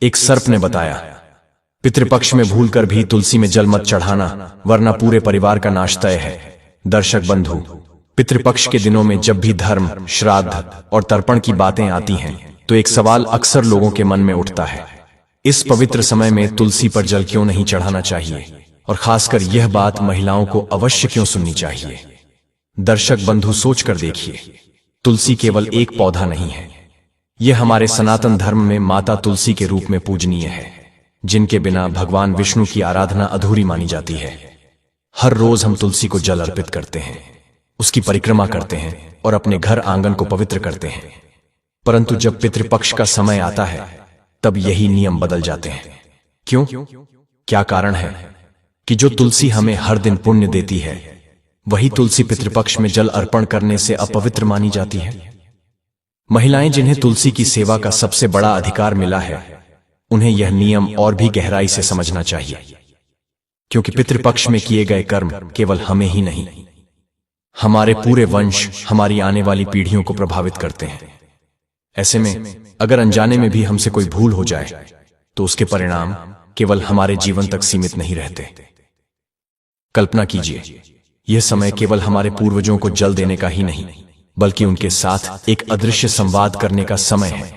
एक सर्प ने बताया, पितृपक्ष में भूलकर भी तुलसी में जल मत चढ़ाना, वरना पूरे परिवार का नाश तय है। दर्शक बंधु, पितृपक्ष के दिनों में जब भी धर्म, श्राद्ध और तर्पण की बातें आती हैं, तो एक सवाल अक्सर लोगों के मन में उठता है, इस पवित्र समय में तुलसी पर जल क्यों नहीं चढ़ाना चाहिए, और खासकर यह बात महिलाओं को अवश्य क्यों सुननी चाहिए। दर्शक बंधु, सोचकर देखिए, तुलसी केवल एक पौधा नहीं है, यह हमारे सनातन धर्म में माता तुलसी के रूप में पूजनीय है, जिनके बिना भगवान विष्णु की आराधना अधूरी मानी जाती है। हर रोज हम तुलसी को जल अर्पित करते हैं, उसकी परिक्रमा करते हैं और अपने घर आंगन को पवित्र करते हैं। परंतु जब पितृपक्ष का समय आता है, तब यही नियम बदल जाते हैं। क्यों? क्या कारण है कि जो तुलसी हमें हर दिन पुण्य देती है, वही तुलसी पितृपक्ष में जल अर्पण करने से अपवित्र मानी जाती है। महिलाएं, जिन्हें तुलसी की सेवा का सबसे बड़ा अधिकार मिला है, उन्हें यह नियम और भी गहराई से समझना चाहिए, क्योंकि पितृपक्ष में किए गए कर्म केवल हमें ही नहीं, हमारे पूरे वंश, हमारी आने वाली पीढ़ियों को प्रभावित करते हैं। ऐसे में अगर अनजाने में भी हमसे कोई भूल हो जाए, तो उसके परिणाम केवल हमारे जीवन तक सीमित नहीं रहते। कल्पना कीजिए, यह समय केवल हमारे पूर्वजों को जल देने का ही नहीं, बल्कि उनके साथ एक अदृश्य संवाद करने का समय है।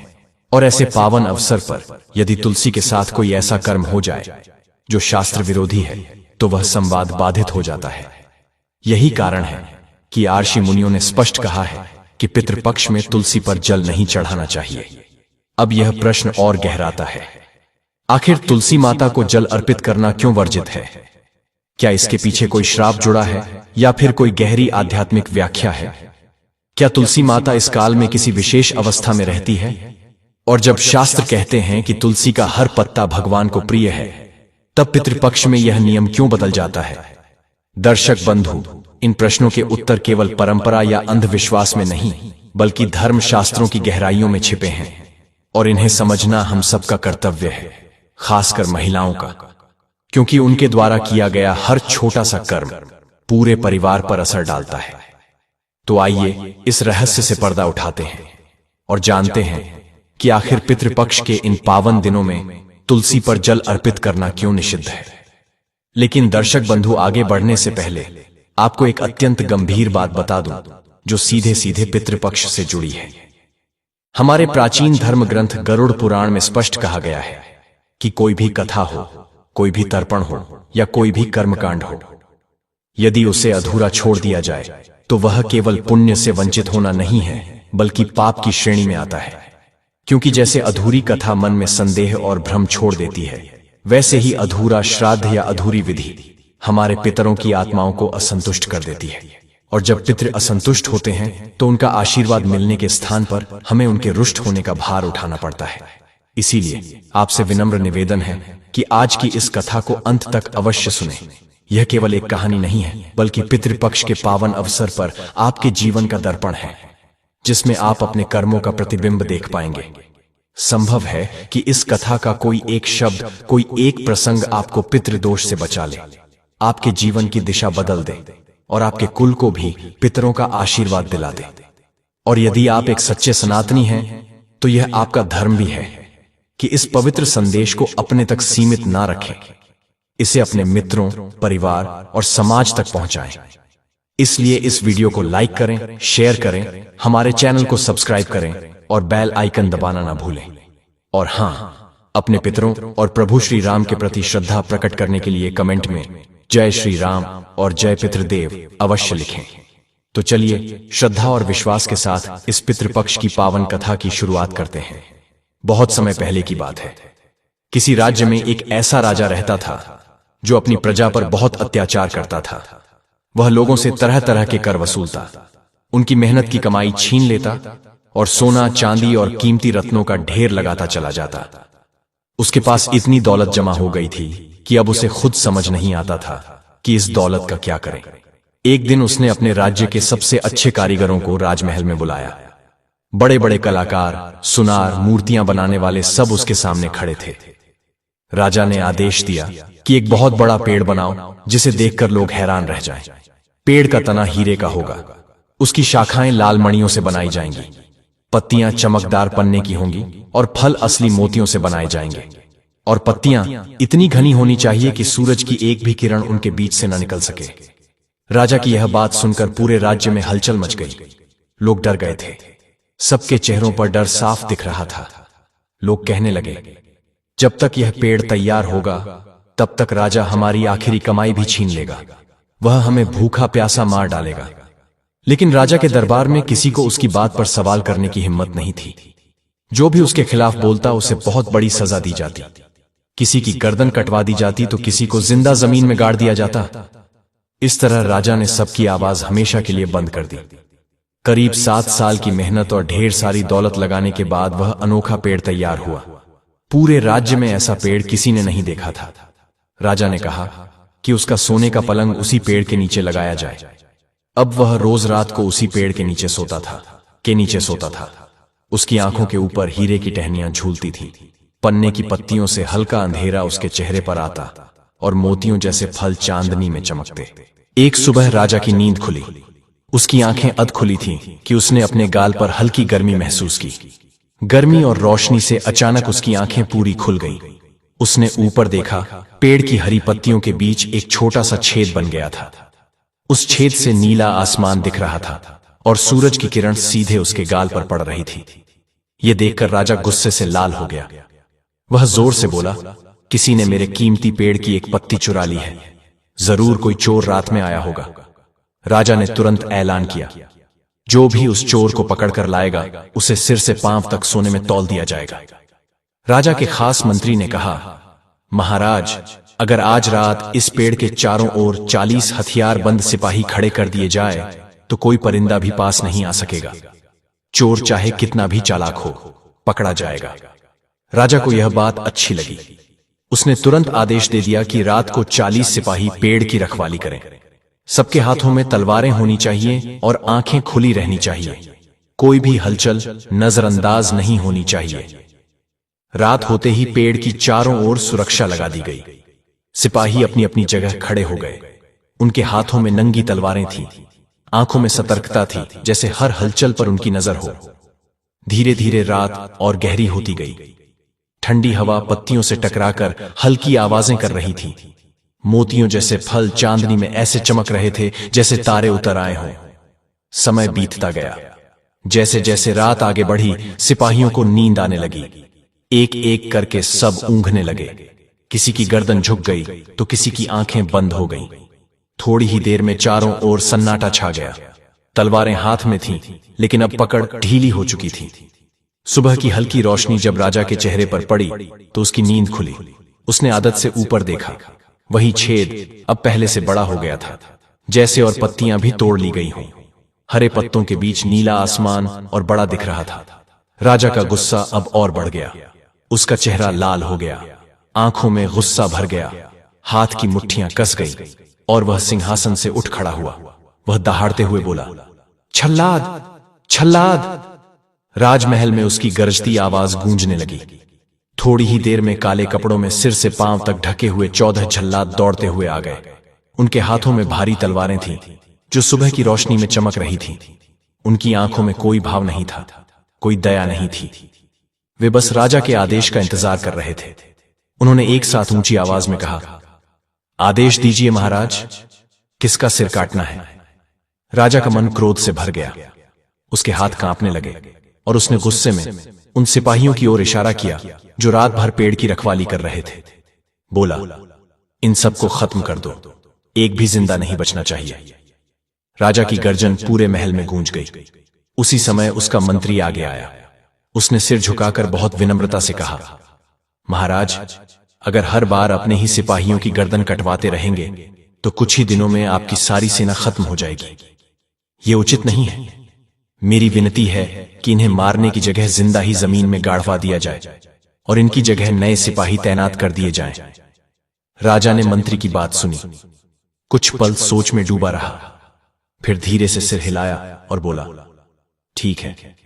और ऐसे पावन अवसर पर यदि तुलसी के साथ कोई ऐसा कर्म हो जाए जो शास्त्र विरोधी है, तो वह संवाद बाधित हो जाता है। यही कारण है कि आर्षि मुनियों ने स्पष्ट कहा है कि पितृपक्ष में तुलसी पर जल नहीं चढ़ाना चाहिए। अब यह प्रश्न और गहराता है, आखिर तुलसी माता को जल अर्पित करना क्यों वर्जित है? क्या इसके पीछे कोई श्राप जुड़ा है या फिर कोई गहरी आध्यात्मिक व्याख्या है? क्या तुलसी माता इस काल में किसी विशेष अवस्था में रहती है? और जब शास्त्र कहते हैं कि तुलसी का हर पत्ता भगवान को प्रिय है, तब पितृपक्ष में यह नियम क्यों बदल जाता है? दर्शक बंधु, इन प्रश्नों के उत्तर केवल परंपरा या अंधविश्वास में नहीं, बल्कि धर्म शास्त्रों की गहराइयों में छिपे हैं, और इन्हें समझना हम सबका कर्तव्य है, खासकर महिलाओं का, क्योंकि उनके द्वारा किया गया हर छोटा सा कर्म पूरे परिवार पर असर डालता है। तो आइए इस रहस्य से पर्दा उठाते हैं और जानते हैं कि आखिर पितृपक्ष के इन पावन दिनों में तुलसी पर जल अर्पित करना क्यों निषिद्ध है। लेकिन दर्शक बंधु, आगे बढ़ने से पहले आपको एक अत्यंत गंभीर बात बता दूं, जो सीधे सीधे पितृपक्ष से जुड़ी है। हमारे प्राचीन धर्म ग्रंथ गरुड़ पुराण में स्पष्ट कहा गया है कि कोई भी कथा हो, कोई भी तर्पण हो या कोई भी कर्मकांड हो, यदि उसे अधूरा छोड़ दिया जाए, तो वह केवल पुण्य से वंचित होना नहीं है, बल्कि पाप की श्रेणी में आता है। क्योंकि जैसे अधूरी कथा मन में संदेह और भ्रम छोड़ देती है, वैसे ही अधूरा श्राद्ध या अधूरी विधि हमारे पितरों की आत्माओं को असंतुष्ट कर देती है। और जब पितृ असंतुष्ट होते हैं, तो उनका आशीर्वाद मिलने के स्थान पर हमें उनके रुष्ट होने का भार उठाना पड़ता है। इसीलिए आपसे विनम्र निवेदन है कि आज की इस कथा को अंत तक अवश्य सुनें। यह केवल एक कहानी नहीं है, बल्कि पितृपक्ष के पावन अवसर पर आपके जीवन का दर्पण है, जिसमें आप अपने कर्मों का प्रतिबिंब देख पाएंगे। संभव है कि इस कथा का कोई एक शब्द, कोई एक प्रसंग आपको पितृदोष से बचा ले, आपके जीवन की दिशा बदल दे और आपके कुल को भी पितरों का आशीर्वाद दिला दे। और यदि आप एक सच्चे सनातनी हैं, तो यह आपका धर्म भी है कि इस पवित्र संदेश को अपने तक सीमित ना रखें, इसे अपने मित्रों, परिवार और समाज तक पहुंचाएं। इसलिए इस वीडियो को लाइक करें, शेयर करें, हमारे चैनल को सब्सक्राइब करें और बेल आइकन दबाना ना भूलें। और हां, अपने पितरों और प्रभु श्री राम के प्रति श्रद्धा प्रकट करने के लिए कमेंट में जय श्री राम और जय पितृदेव अवश्य लिखें। तो चलिए श्रद्धा और विश्वास के साथ इस पितृपक्ष की पावन कथा की शुरुआत करते हैं। बहुत समय पहले की बात है। किसी राज्य में एक ऐसा राजा रहता था जो अपनी प्रजा पर बहुत अत्याचार करता था। वह लोगों से तरह तरह के कर वसूलता, उनकी मेहनत की कमाई छीन लेता और सोना, चांदी और कीमती रत्नों का ढेर लगाता चला जाता। उसके पास इतनी दौलत जमा हो गई थी कि अब उसे खुद समझ नहीं आता था कि इस दौलत का क्या करें। एक दिन उसने अपने राज्य के सबसे अच्छे कारीगरों को राजमहल में बुलाया। बड़े बड़े कलाकार, सुनार, मूर्तियां बनाने वाले सब उसके सामने खड़े थे। राजा ने आदेश दिया कि एक बहुत बड़ा पेड़ बनाओ, जिसे देखकर लोग हैरान रह जाएं। पेड़ का तना हीरे का होगा, उसकी शाखाएं लाल मणियों से बनाई जाएंगी, पत्तियां चमकदार पन्ने की होंगी और फल असली मोतियों से बनाए जाएंगे। और पत्तियां इतनी घनी होनी चाहिए कि सूरज की एक भी किरण उनके बीच से न निकल सके। राजा की यह बात सुनकर पूरे राज्य में हलचल मच गई। लोग डर गए थे। सबके चेहरों पर डर साफ दिख रहा था। लोग कहने लगे, जब तक यह पेड़ तैयार होगा तब तक राजा हमारी आखिरी कमाई भी छीन लेगा। वह हमें भूखा प्यासा मार डालेगा। लेकिन राजा के दरबार में किसी को उसकी बात पर सवाल करने की हिम्मत नहीं थी। जो भी उसके खिलाफ बोलता उसे बहुत बड़ी सजा दी जाती। किसी की गर्दन कटवा दी जाती तो किसी को जिंदा जमीन में गाड़ दिया जाता। इस तरह राजा ने सबकी आवाज हमेशा के लिए बंद कर दी। करीब 7 साल की मेहनत और ढेर सारी दौलत लगाने के बाद वह अनोखा पेड़ तैयार हुआ। पूरे राज्य में ऐसा पेड़ किसी ने नहीं देखा था। राजा ने कहा कि उसका सोने का पलंग उसी पेड़ के नीचे लगाया जाए। अब वह रोज रात को उसी पेड़ के नीचे सोता था। उसकी आंखों के ऊपर हीरे की टहनियां झूलती थीं। पन्ने की पत्तियों से हल्का अंधेरा उसके चेहरे पर आता और मोतियों जैसे फल चांदनी में चमकते। एक सुबह राजा की नींद खुली। उसकी आंखें अध खुली थीं कि उसने अपने गाल पर हल्की गर्मी महसूस की। गर्मी और रोशनी से अचानक उसकी आंखें पूरी खुल गईं। उसने ऊपर देखा, पेड़ की हरी पत्तियों के बीच एक छोटा सा छेद बन गया था। उस छेद से नीला आसमान दिख रहा था और सूरज की किरण सीधे उसके गाल पर पड़ रही थी। यह देखकर राजा गुस्से से लाल हो गया। वह जोर से बोला, किसी ने मेरे कीमती पेड़ की एक पत्ती चुरा ली है। जरूर कोई चोर रात में आया होगा। राजा ने तुरंत ऐलान किया, जो भी उस चोर को पकड़कर लाएगा उसे सिर से पांव तक सोने में तौल दिया जाएगा। राजा के खास मंत्री ने कहा, महाराज, अगर आज रात इस पेड़ के चारों ओर 40 हथियारबंद सिपाही खड़े कर दिए जाए तो कोई परिंदा भी पास नहीं आ सकेगा। चोर चाहे कितना भी चालाक हो, पकड़ा जाएगा। राजा को यह बात अच्छी लगी। उसने तुरंत आदेश दे दिया कि रात को 40 सिपाही पेड़ की रखवाली करें। सबके हाथों में तलवारें होनी चाहिए और आंखें खुली रहनी चाहिए। कोई भी हलचल नजरअंदाज नहीं होनी चाहिए। रात होते ही पेड़ की चारों ओर सुरक्षा लगा दी गई। सिपाही अपनी अपनी जगह खड़े हो गए। उनके हाथों में नंगी तलवारें थीं। आंखों में सतर्कता थी, जैसे हर हलचल पर उनकी नजर हो। धीरे धीरे रात और गहरी होती गई। ठंडी हवा पत्तियों से टकराकर हल्की आवाजें कर रही थी। मोतियों जैसे फल चांदनी में ऐसे चमक रहे थे जैसे तारे उतर आए हों। समय बीतता गया। जैसे जैसे रात आगे बढ़ी, सिपाहियों को नींद आने लगी। एक एक करके सब ऊँघने लगे। किसी की गर्दन झुक गई तो किसी की आंखें बंद हो गईं। थोड़ी ही देर में चारों ओर सन्नाटा छा गया। तलवारें हाथ में थीं, लेकिन अब पकड़ ढीली हो चुकी थी। सुबह की हल्की रोशनी जब राजा के चेहरे पर पड़ी तो उसकी नींद खुली। उसने आदत से ऊपर देखा। वही छेद अब पहले से बड़ा हो गया था, जैसे और पत्तियां भी तोड़ ली गई हों। हरे पत्तों के बीच नीला आसमान और बड़ा दिख रहा था। राजा का गुस्सा अब और बढ़ गया। उसका चेहरा लाल हो गया, आंखों में गुस्सा भर गया, हाथ की मुट्ठियां कस गई और वह सिंहासन से उठ खड़ा हुआ। वह दहाड़ते हुए बोला, छल्लाद, छल्लाद। राजमहल में उसकी गरजती आवाज गूंजने लगी। थोड़ी ही देर में काले कपड़ों में सिर से पांव तक ढके हुए 14 छल्लाद दौड़ते हुए आ गए। उनके हाथों में भारी तलवारें थीं, जो सुबह की रोशनी में चमक रही थीं। उनकी आंखों में कोई भाव नहीं था, कोई दया नहीं थी। वे बस राजा के आदेश का इंतजार कर रहे थे। उन्होंने एक साथ ऊंची आवाज में कहा, आदेश दीजिए महाराज, किसका सिर काटना है? राजा का मन क्रोध से भर गया। उसके हाथ कांपने लगे और उसने गुस्से में उन सिपाहियों की ओर इशारा किया जो रात भर पेड़ की रखवाली कर रहे थे। बोला, इन सबको खत्म कर दो, एक भी जिंदा नहीं बचना चाहिए। राजा की गर्जन पूरे महल में गूंज गई। उसी समय उसका मंत्री आगे आया। उसने सिर झुकाकर बहुत विनम्रता से कहा, महाराज, अगर हर बार अपने ही सिपाहियों की गर्दन कटवाते रहेंगे तो कुछ ही दिनों में आपकी सारी सेना खत्म हो जाएगी। ये उचित नहीं है। मेरी विनती है कि इन्हें मारने की जगह जिंदा ही जमीन में गाड़वा दिया जाए और इनकी जगह नए सिपाही तैनात कर दिए जाएं। राजा ने मंत्री की बात सुनी, कुछ पल सोच में डूबा रहा, फिर धीरे से सिर हिलाया और बोला, ठीक है,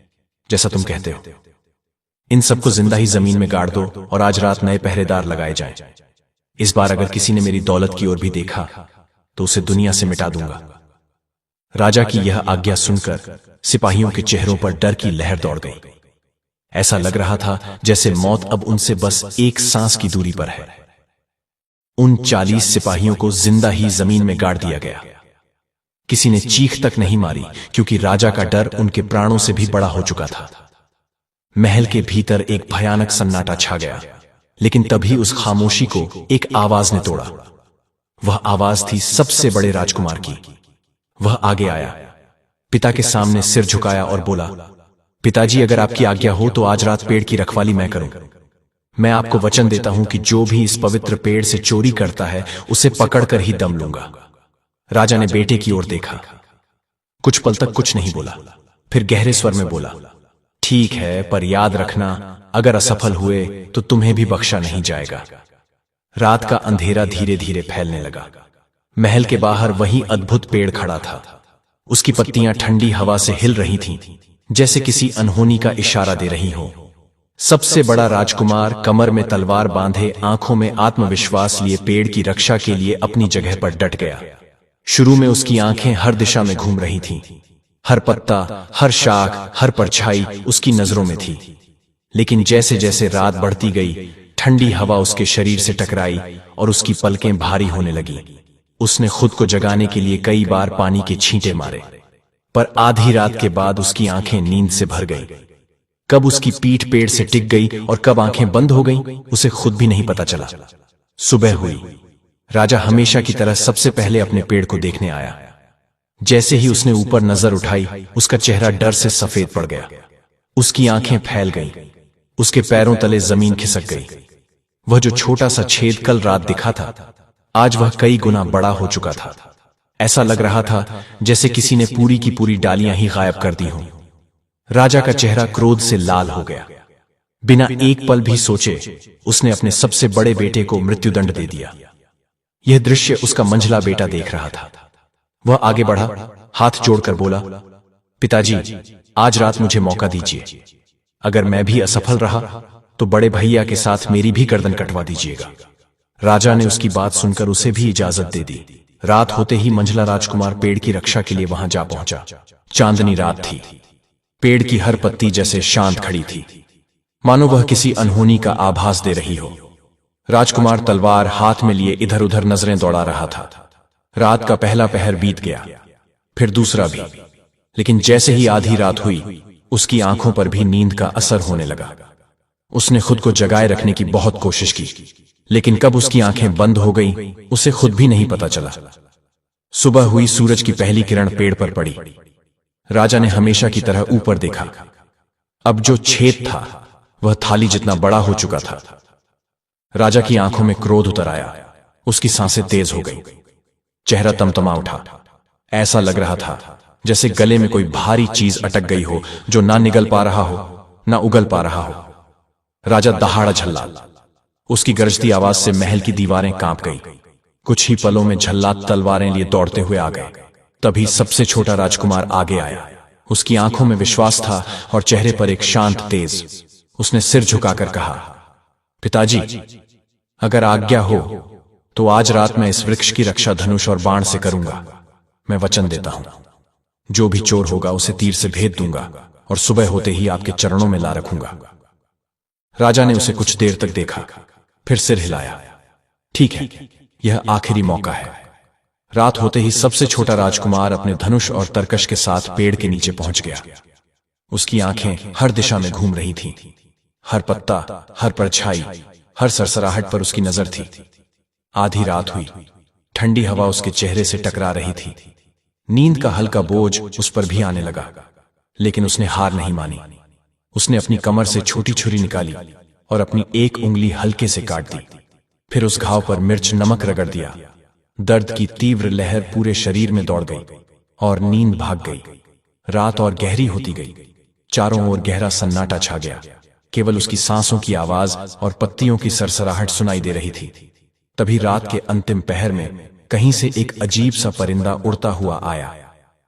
जैसा तुम कहते हो। इन सबको जिंदा ही जमीन में गाड़ दो और आज रात नए पहरेदार लगाए जाएं। इस बार अगर किसी ने मेरी दौलत की ओर भी देखा तो उसे दुनिया से मिटा दूंगा। राजा की यह आज्ञा सुनकर सिपाहियों के चेहरों पर डर की लहर दौड़ गई। ऐसा लग रहा था जैसे मौत अब उनसे बस एक सांस की दूरी पर है। उन 40 सिपाहियों को जिंदा ही जमीन में गाड़ दिया गया। किसी ने चीख तक नहीं मारी, क्योंकि राजा का डर उनके प्राणों से भी बड़ा हो चुका था। महल के भीतर एक भयानक सन्नाटा छा गया, लेकिन तभी उस खामोशी को एक आवाज ने तोड़ा। वह आवाज थी सबसे बड़े राजकुमार की। वह आगे आया, पिता के सामने सिर झुकाया और बोला, पिताजी, अगर आपकी आज्ञा हो तो आज रात पेड़ की रखवाली मैं करूं। मैं आपको वचन देता हूं कि जो भी इस पवित्र पेड़ से चोरी करता है उसे पकड़कर ही दम लूंगा। राजा ने बेटे की ओर देखा, कुछ पल तक कुछ नहीं बोला, फिर गहरे स्वर में बोला, ठीक है, पर याद रखना, अगर असफल हुए तो तुम्हें भी बख्शा नहीं जाएगा। रात का अंधेरा धीरे धीरे फैलने लगा। महल के बाहर वही अद्भुत पेड़ खड़ा था। उसकी पत्तियां ठंडी हवा से हिल रही थीं, जैसे किसी अनहोनी का इशारा दे रही हो। सबसे बड़ा राजकुमार कमर में तलवार बांधे, आंखों में आत्मविश्वास लिए पेड़ की रक्षा के लिए अपनी जगह पर डट गया। शुरू में उसकी आंखें हर दिशा में घूम रही थीं। हर पत्ता, हर शाख, हर परछाई उसकी नजरों में थी। लेकिन जैसे जैसे रात बढ़ती गई, ठंडी हवा उसके शरीर से टकराई और उसकी पलकें भारी होने लगी। उसने खुद को जगाने के लिए कई बार पानी के छींटे मारे, पर आधी रात के बाद उसकी आंखें नींद से भर गईं। कब उसकी पीठ पेड़ से टिक गई और कब आंखें बंद हो गईं, उसे खुद भी नहीं पता चला। सुबह हुई। राजा हमेशा की तरह सबसे पहले अपने पेड़ को देखने आया। जैसे ही उसने ऊपर नजर उठाई, उसका चेहरा डर से सफेद पड़ गया। उसकी आंखें फैल गईं, उसके पैरों तले जमीन खिसक गई। वह जो छोटा सा छेद कल रात दिखा था, आज वह कई गुना बड़ा हो चुका था। ऐसा लग रहा था जैसे किसी ने पूरी की पूरी डालियां ही गायब कर दी हों। राजा का चेहरा क्रोध से लाल हो गया। बिना एक पल भी सोचे उसने अपने सबसे बड़े बेटे को मृत्युदंड दे दिया। यह दृश्य उसका मंझला बेटा देख रहा था। वह आगे बढ़ा, हाथ जोड़कर बोला, पिताजी, आज रात मुझे मौका दीजिए। अगर मैं भी असफल रहा तो बड़े भैया के साथ मेरी भी गर्दन कटवा दीजिएगा। राजा ने उसकी बात सुनकर उसे भी इजाजत दे दी। रात होते ही मंझला राजकुमार पेड़ की रक्षा के लिए वहां जा पहुंचा। चांदनी रात थी। पेड़ की हर पत्ती जैसे शांत खड़ी थी, मानो वह किसी अनहोनी का आभास दे रही हो। राजकुमार तलवार हाथ में लिए इधर उधर नजरें दौड़ा रहा था। रात का पहला पहर बीत गया, फिर दूसरा भी, लेकिन जैसे ही आधी रात हुई, उसकी आंखों पर भी नींद का असर होने लगा। उसने खुद को जगाए रखने की बहुत कोशिश की, लेकिन कब उसकी आंखें बंद हो गईं, उसे खुद भी नहीं पता चला। सुबह हुई, सूरज की पहली किरण पेड़ पर पड़ी। राजा ने हमेशा की तरह ऊपर देखा। अब जो छेद था वह थाली जितना बड़ा हो चुका था। राजा की आंखों में क्रोध उतर आया। उसकी सांसें तेज हो गईं, चेहरा तमतमा उठा। ऐसा लग रहा था जैसे गले में कोई भारी चीज अटक गई हो, जो ना निगल पा रहा हो, ना उगल पा रहा हो। राजा दहाड़ा झल्ला। उसकी गरजती आवाज से महल की दीवारें कांप गईं। कुछ ही पलों में झल्लात तलवारें लिए दौड़ते हुए आ गए। तभी सबसे छोटा राजकुमार आगे आया। उसकी आंखों में विश्वास था और चेहरे पर एक शांत तेज। उसने सिर झुकाकर कहा, पिताजी, अगर आज्ञा हो तो आज रात मैं इस वृक्ष की रक्षा धनुष और बाण से करूंगा। मैं वचन देता हूं, जो भी चोर होगा उसे तीर से भेद दूंगा और सुबह होते ही आपके चरणों में ला रखूंगा। राजा ने उसे कुछ देर तक देखा, फिर सिर हिलाया। ठीक है, यह आखिरी मौका है। रात होते ही सबसे छोटा राजकुमार अपने धनुष और तरकश के साथ पेड़ के नीचे पहुंच गया। उसकी आंखें हर दिशा में घूम रही थीं। हर पत्ता, हर परछाई, हर सरसराहट पर उसकी नजर थी। आधी रात हुई। ठंडी हवा उसके चेहरे से टकरा रही थी। नींद का हल्का बोझ उस पर भी आने लगा, लेकिन उसने हार नहीं मानी। उसने अपनी कमर से छोटी छुरी निकाली और अपनी एक उंगली हल्के से काट दी। फिर उस घाव पर मिर्च नमक रगड़ दिया। दर्द की तीव्र लहर पूरे शरीर में दौड़ गई और नींद भाग गई। रात और गहरी होती गई। चारों ओर गहरा सन्नाटा छा गया। केवल उसकी सांसों की आवाज और पत्तियों की सरसराहट सुनाई दे रही थी। तभी रात के अंतिम पहर में कहीं से एक अजीब सा परिंदा उड़ता हुआ आया।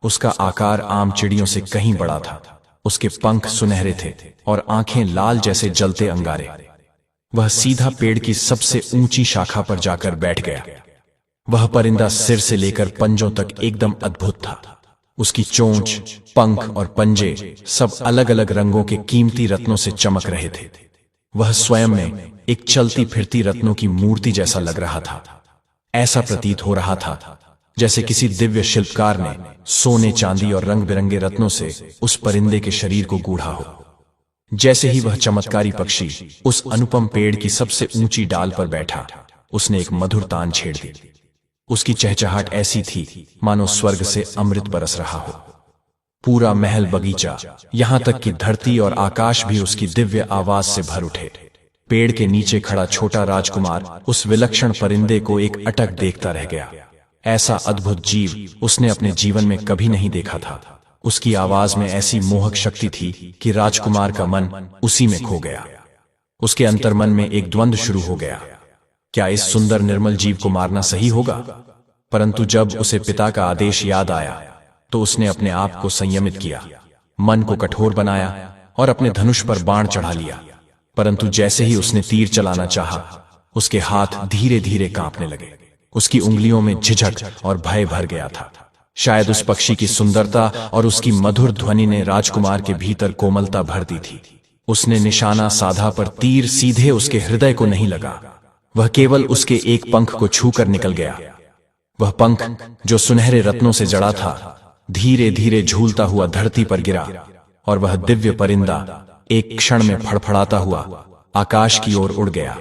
उसका आकार आम चिड़ियों से कहीं बड़ा था। उसके पंख सुनहरे थे और आंखें लाल जैसे जलते अंगारे। वह सीधा पेड़ की सबसे ऊंची शाखा पर जाकर बैठ गया। वह परिंदा सिर से लेकर पंजों तक एकदम अद्भुत था। उसकी चोंच, पंख और पंजे सब अलग अलग रंगों के कीमती रत्नों से चमक रहे थे। वह स्वयं में एक चलती फिरती रत्नों की मूर्ति जैसा लग रहा था। ऐसा प्रतीत हो रहा था जैसे किसी दिव्य शिल्पकार ने सोने, चांदी और रंग बिरंगे रत्नों से उस परिंदे के शरीर को गूढ़ा हो। जैसे ही वह चमत्कारी पक्षी उस अनुपम पेड़ की सबसे ऊंची डाल पर बैठा, उसने एक मधुर तान छेड़ दी। उसकी चहचहाट ऐसी थी मानो स्वर्ग से अमृत बरस रहा हो। पूरा महल, बगीचा, यहां तक कि धरती और आकाश भी उसकी दिव्य आवाज से भर उठे। पेड़ के नीचे खड़ा छोटा राजकुमार उस विलक्षण परिंदे को एक अटक देखता रह गया। ऐसा अद्भुत जीव उसने अपने जीवन में कभी नहीं देखा था। उसकी आवाज में ऐसी मोहक शक्ति थी कि राजकुमार का मन उसी में खो गया। उसके अंतर्मन में एक द्वंद्व शुरू हो गया। क्या इस सुंदर निर्मल जीव को मारना सही होगा? परंतु जब उसे पिता का आदेश याद आया तो उसने अपने आप को संयमित किया, मन को कठोर बनाया और अपने धनुष पर बाण चढ़ा लिया। परंतु जैसे ही उसने तीर चलाना चाहा, उसके हाथ धीरे धीरे कांपने लगे। उसकी उंगलियों में झिझक और भय भर गया था। शायद उस पक्षी की सुंदरता और उसकी मधुर ध्वनि ने राजकुमार के भीतर कोमलता भर दी थी। उसने निशाना साधा, पर तीर सीधे उसके हृदय को नहीं लगा। वह केवल उसके एक पंख को छूकर निकल गया। वह पंख जो सुनहरे रत्नों से जड़ा था, धीरे धीरे झूलता हुआ धरती पर गिरा और वह दिव्य परिंदा एक क्षण में फड़फड़ाता हुआ आकाश की ओर उड़ गया।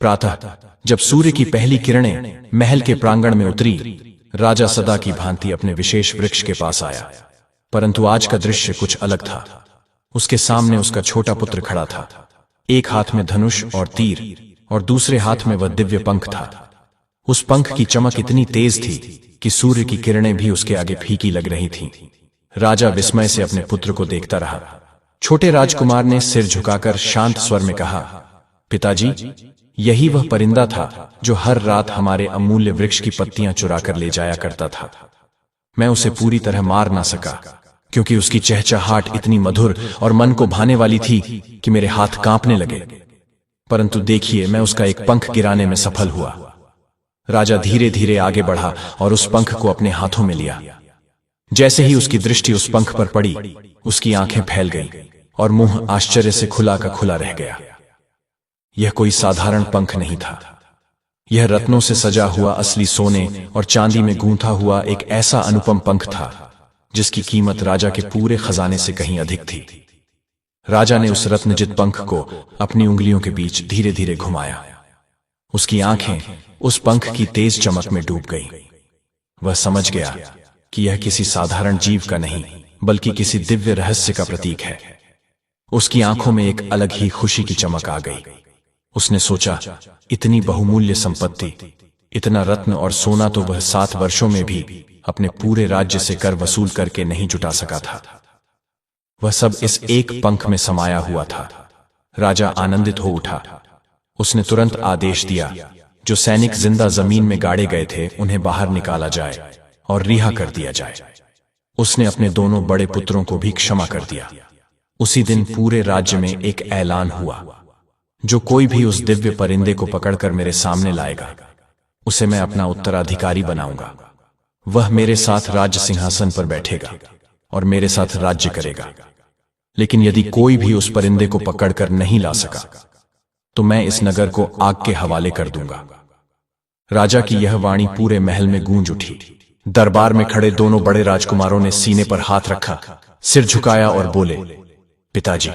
प्रातः जब सूर्य की पहली किरणें महल के प्रांगण में उतरी, राजा सदा की भांति अपने विशेष वृक्ष के पास आया। परंतु आज का दृश्य कुछ अलग था। उसके सामने उसका छोटा पुत्र खड़ा था। एक हाथ में धनुष और तीर और दूसरे हाथ में वह दिव्य पंख था। उस पंख की चमक इतनी तेज थी कि सूर्य की किरणें भी उसके आगे फीकी लग रही थीं। राजा विस्मय से अपने पुत्र को देखता रहा। छोटे राजकुमार ने सिर झुकाकर शांत स्वर में कहा, पिताजी, यही वह परिंदा था जो हर रात हमारे अमूल्य वृक्ष की पत्तियां चुराकर ले जाया करता था। मैं उसे पूरी तरह मार ना सका क्योंकि उसकी चहचहाट इतनी मधुर और मन को भाने वाली थी कि मेरे हाथ कांपने लगे। परंतु देखिए, मैं उसका एक पंख गिराने में सफल हुआ। राजा धीरे धीरे आगे बढ़ा और उस पंख को अपने हाथों में लिया। जैसे ही उसकी दृष्टि उस पंख पर पड़ी, उसकी आंखें फैल गईं और मुंह आश्चर्य से खुला का खुला रह गया। यह कोई साधारण पंख नहीं था। यह रत्नों से सजा हुआ असली सोने और चांदी में गूंथा हुआ एक ऐसा अनुपम पंख था जिसकी कीमत राजा के पूरे खजाने से कहीं अधिक थी। राजा ने उस रत्नजित पंख को अपनी उंगलियों के बीच धीरे धीरे घुमाया। उसकी आंखें उस पंख की तेज चमक में डूब गईं। वह समझ गया कि यह किसी साधारण जीव का नहीं, बल्कि किसी दिव्य रहस्य का प्रतीक है। उसकी आंखों में एक अलग ही खुशी की चमक आ गई। उसने सोचा, इतनी बहुमूल्य संपत्ति, इतना रत्न और सोना तो वह 7 वर्षों में भी अपने पूरे राज्य से कर वसूल करके नहीं जुटा सका था। वह सब इस एक पंख में समाया हुआ था। राजा आनंदित हो उठा। उसने तुरंत आदेश दिया, जो सैनिक जिंदा जमीन में गाड़े गए थे उन्हें बाहर निकाला जाए और रिहा कर दिया जाए। उसने अपने दोनों बड़े पुत्रों को भी क्षमा कर दिया। उसी दिन पूरे राज्य में एक ऐलान हुआ, जो कोई भी उस दिव्य परिंदे को पकड़कर मेरे सामने लाएगा, उसे मैं अपना उत्तराधिकारी बनाऊंगा। वह मेरे साथ राज्य सिंहासन पर बैठेगा और मेरे साथ राज्य करेगा। लेकिन यदि कोई भी उस परिंदे को पकड़कर नहीं ला सका, तो मैं इस नगर को आग के हवाले कर दूंगा। राजा की यह वाणी पूरे महल में गूंज उठी। दरबार में खड़े दोनों बड़े राजकुमारों ने सीने पर हाथ रखा, सिर झुकाया और बोले, पिताजी,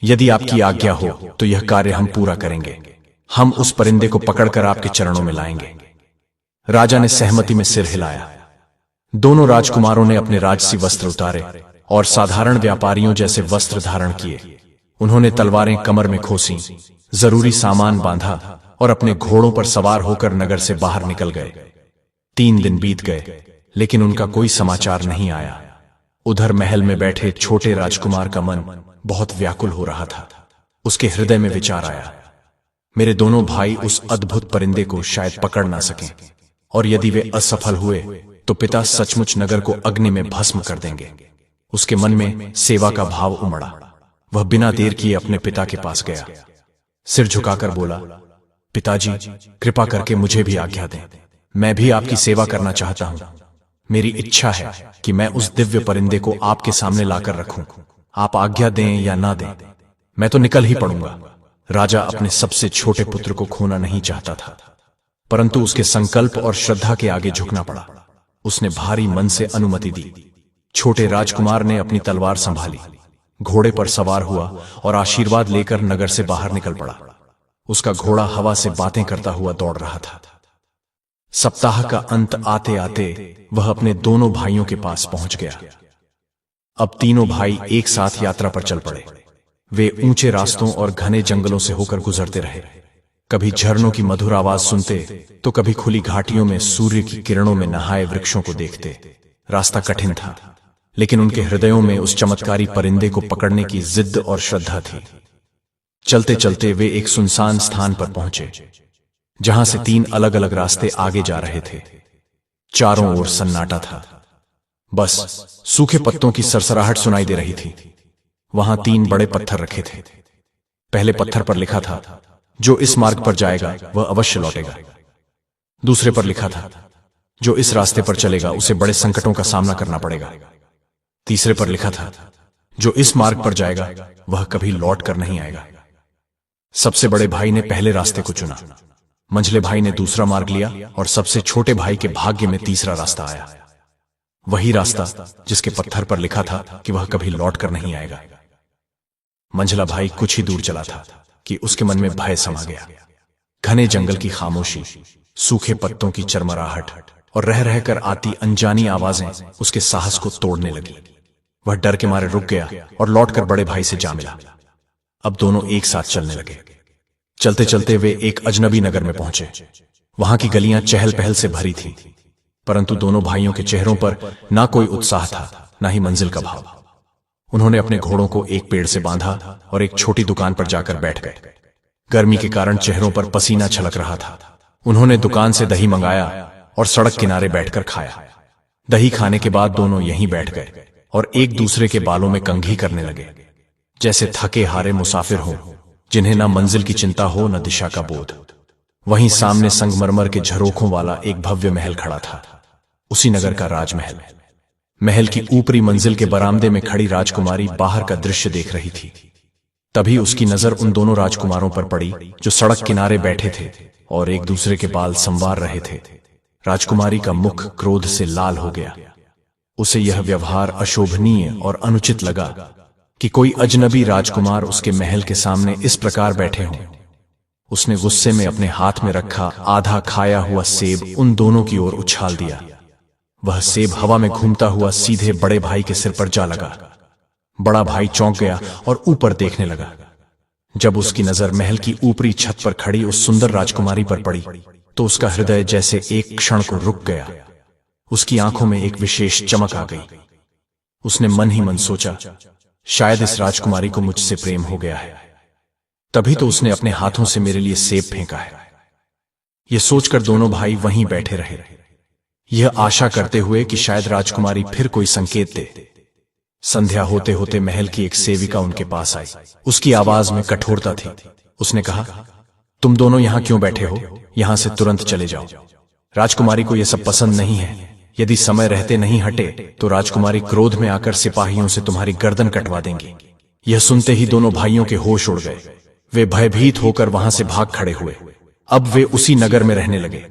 यदि आपकी आज्ञा हो तो यह कार्य हम पूरा करेंगे। हम उस परिंदे को पकड़कर आपके चरणों में लाएंगे। राजा ने सहमति में सिर हिलाया। दोनों राजकुमारों ने अपने राजसी वस्त्र उतारे और साधारण व्यापारियों जैसे वस्त्र धारण किए। उन्होंने तलवारें कमर में खोसी, जरूरी सामान बांधा और अपने घोड़ों पर सवार होकर नगर से बाहर निकल गए। 3 दिन बीत गए, लेकिन उनका कोई समाचार नहीं आया। उधर महल में बैठे छोटे राजकुमार का मन बहुत व्याकुल हो रहा था। उसके हृदय में विचार आया, मेरे दोनों भाई उस अद्भुत परिंदे को शायद पकड़ ना सकें, और यदि वे असफल हुए तो पिता सचमुच नगर को अग्नि में भस्म कर देंगे। उसके मन में सेवा का भाव उमड़ा। वह बिना देर किए अपने पिता के पास गया। सिर झुकाकर बोला, पिताजी, कृपा करके मुझे भी आज्ञा दें। मैं भी आपकी सेवा करना चाहता हूं। मेरी इच्छा है कि मैं उस दिव्य परिंदे को आपके सामने लाकर रखूं। आप आज्ञा दें या ना दें, मैं तो निकल ही पड़ूंगा। राजा अपने सबसे छोटे पुत्र को खोना नहीं चाहता था, परंतु उसके संकल्प और श्रद्धा के आगे झुकना पड़ा। उसने भारी मन से अनुमति दी। छोटे राजकुमार ने अपनी तलवार संभाली, घोड़े पर सवार हुआ और आशीर्वाद लेकर नगर से बाहर निकल पड़ा। उसका घोड़ा हवा से बातें करता हुआ दौड़ रहा था। सप्ताह का अंत आते आते वह अपने दोनों भाइयों के पास पहुंच गया। अब तीनों भाई एक साथ यात्रा पर चल पड़े। वे ऊंचे रास्तों और घने जंगलों से होकर गुजरते रहे। कभी झरनों की मधुर आवाज सुनते तो कभी खुली घाटियों में सूर्य की किरणों में नहाए वृक्षों को देखते। रास्ता कठिन था, लेकिन उनके हृदयों में उस चमत्कारी परिंदे को पकड़ने की जिद और श्रद्धा थी। चलते चलते वे एक सुनसान स्थान पर पहुंचे, जहां से 3 अलग अलग रास्ते आगे जा रहे थे। चारों ओर सन्नाटा था, बस सूखे पत्तों की सरसराहट सुनाई दे रही थी। वहां 3 बड़े पत्थर रखे थे। पहले पत्थर पर लिखा था, जो इस मार्ग पर जाएगा वह अवश्य लौटेगा। दूसरे पर लिखा था, जो इस रास्ते पर चलेगा उसे बड़े संकटों का सामना करना पड़ेगा। तीसरे पर लिखा था, जो इस मार्ग पर जाएगा वह कभी लौट कर नहीं आएगा। सबसे बड़े भाई ने पहले रास्ते को चुना, मंझले भाई ने दूसरा मार्ग लिया और सबसे छोटे भाई के भाग्य में तीसरा रास्ता आया। वही रास्ता जिसके पत्थर पर लिखा था कि वह कभी लौट कर नहीं आएगा। मंझला भाई कुछ ही दूर चला था कि उसके मन में भय समा गया। घने जंगल की खामोशी, सूखे पत्तों की चरमराहट और रह रहकर आती अनजानी आवाजें उसके साहस को तोड़ने लगी। वह डर के मारे रुक गया और लौटकर बड़े भाई से जा मिला। अब दोनों एक साथ चलने लगे। चलते चलते वे एक अजनबी नगर में पहुंचे। वहां की गलियां चहल पहल से भरी थीं, परंतु दोनों भाइयों के चेहरों पर ना कोई उत्साह था, ना ही मंजिल का भाव। उन्होंने अपने घोड़ों को एक पेड़ से बांधा और एक छोटी दुकान पर जाकर बैठ गए। गर्मी के कारण चेहरों पर पसीना छलक रहा था। उन्होंने दुकान से दही मंगाया और सड़क किनारे बैठकर खाया। दही खाने के बाद दोनों यहीं बैठ गए और एक दूसरे के बालों में कंघी करने लगे, जैसे थके हारे मुसाफिर हों, जिन्हें न मंजिल की चिंता हो न दिशा का बोध। वहीं सामने संगमरमर के झरोखों वाला एक भव्य महल खड़ा था, उसी नगर का राजमहल। महल की ऊपरी मंजिल के बरामदे में खड़ी राजकुमारी बाहर का दृश्य देख रही थी। तभी उसकी नजर उन दोनों राजकुमारों पर पड़ी जो सड़क किनारे बैठे थे और एक दूसरे के बाल संवार रहे थे। राजकुमारी का मुख क्रोध से लाल हो गया। उसे यह व्यवहार अशोभनीय और अनुचित लगा कि कोई अजनबी राजकुमार उसके महल के सामने इस प्रकार बैठे हों। उसने गुस्से में अपने हाथ में रखा आधा खाया हुआ सेब उन दोनों की ओर उछाल दिया। वह सेब हवा में घूमता हुआ सीधे बड़े भाई के सिर पर जा लगा। बड़ा भाई चौंक गया और ऊपर देखने लगा। जब उसकी नजर महल की ऊपरी छत पर खड़ी उस सुंदर राजकुमारी पर पड़ी तो उसका हृदय जैसे एक क्षण को रुक गया। उसकी आंखों में एक विशेष चमक आ गई। उसने मन ही मन सोचा, शायद इस राजकुमारी को मुझसे प्रेम हो गया है, तभी तो उसने अपने हाथों से मेरे लिए सेब फेंका है। यह सोचकर दोनों भाई वहीं बैठे रहे, यह आशा करते हुए कि शायद राजकुमारी फिर कोई संकेत दे। संध्या होते होते महल की एक सेविका उनके पास आई। उसकी आवाज में कठोरता थी। उसने कहा, तुम दोनों यहां क्यों बैठे हो? यहां से तुरंत चले जाओ। राजकुमारी को यह सब पसंद नहीं है। यदि समय रहते नहीं हटे तो राजकुमारी क्रोध में आकर सिपाहियों से तुम्हारी गर्दन कटवा देंगी। यह सुनते ही दोनों भाइयों के होश उड़ गए। वे भयभीत होकर वहां से भाग खड़े हुए। अब वे उसी नगर में रहने लगे,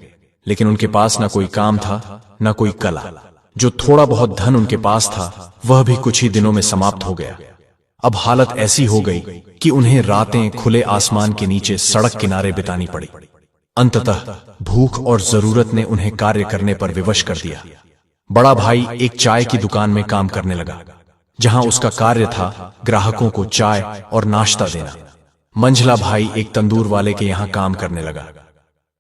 लेकिन उनके पास न कोई काम था, न कोई कला। जो थोड़ा बहुत धन उनके पास था वह भी कुछ ही दिनों में समाप्त हो गया। अब हालत ऐसी हो गई कि उन्हें रातें खुले आसमान के नीचे सड़क किनारे बितानी पड़ी। अंततः भूख और जरूरत ने उन्हें कार्य करने पर विवश कर दिया। बड़ा भाई एक चाय की दुकान में काम करने लगा, जहां उसका कार्य था ग्राहकों को चाय और नाश्ता देना। मंझला भाई एक तंदूर वाले के यहां काम करने लगा,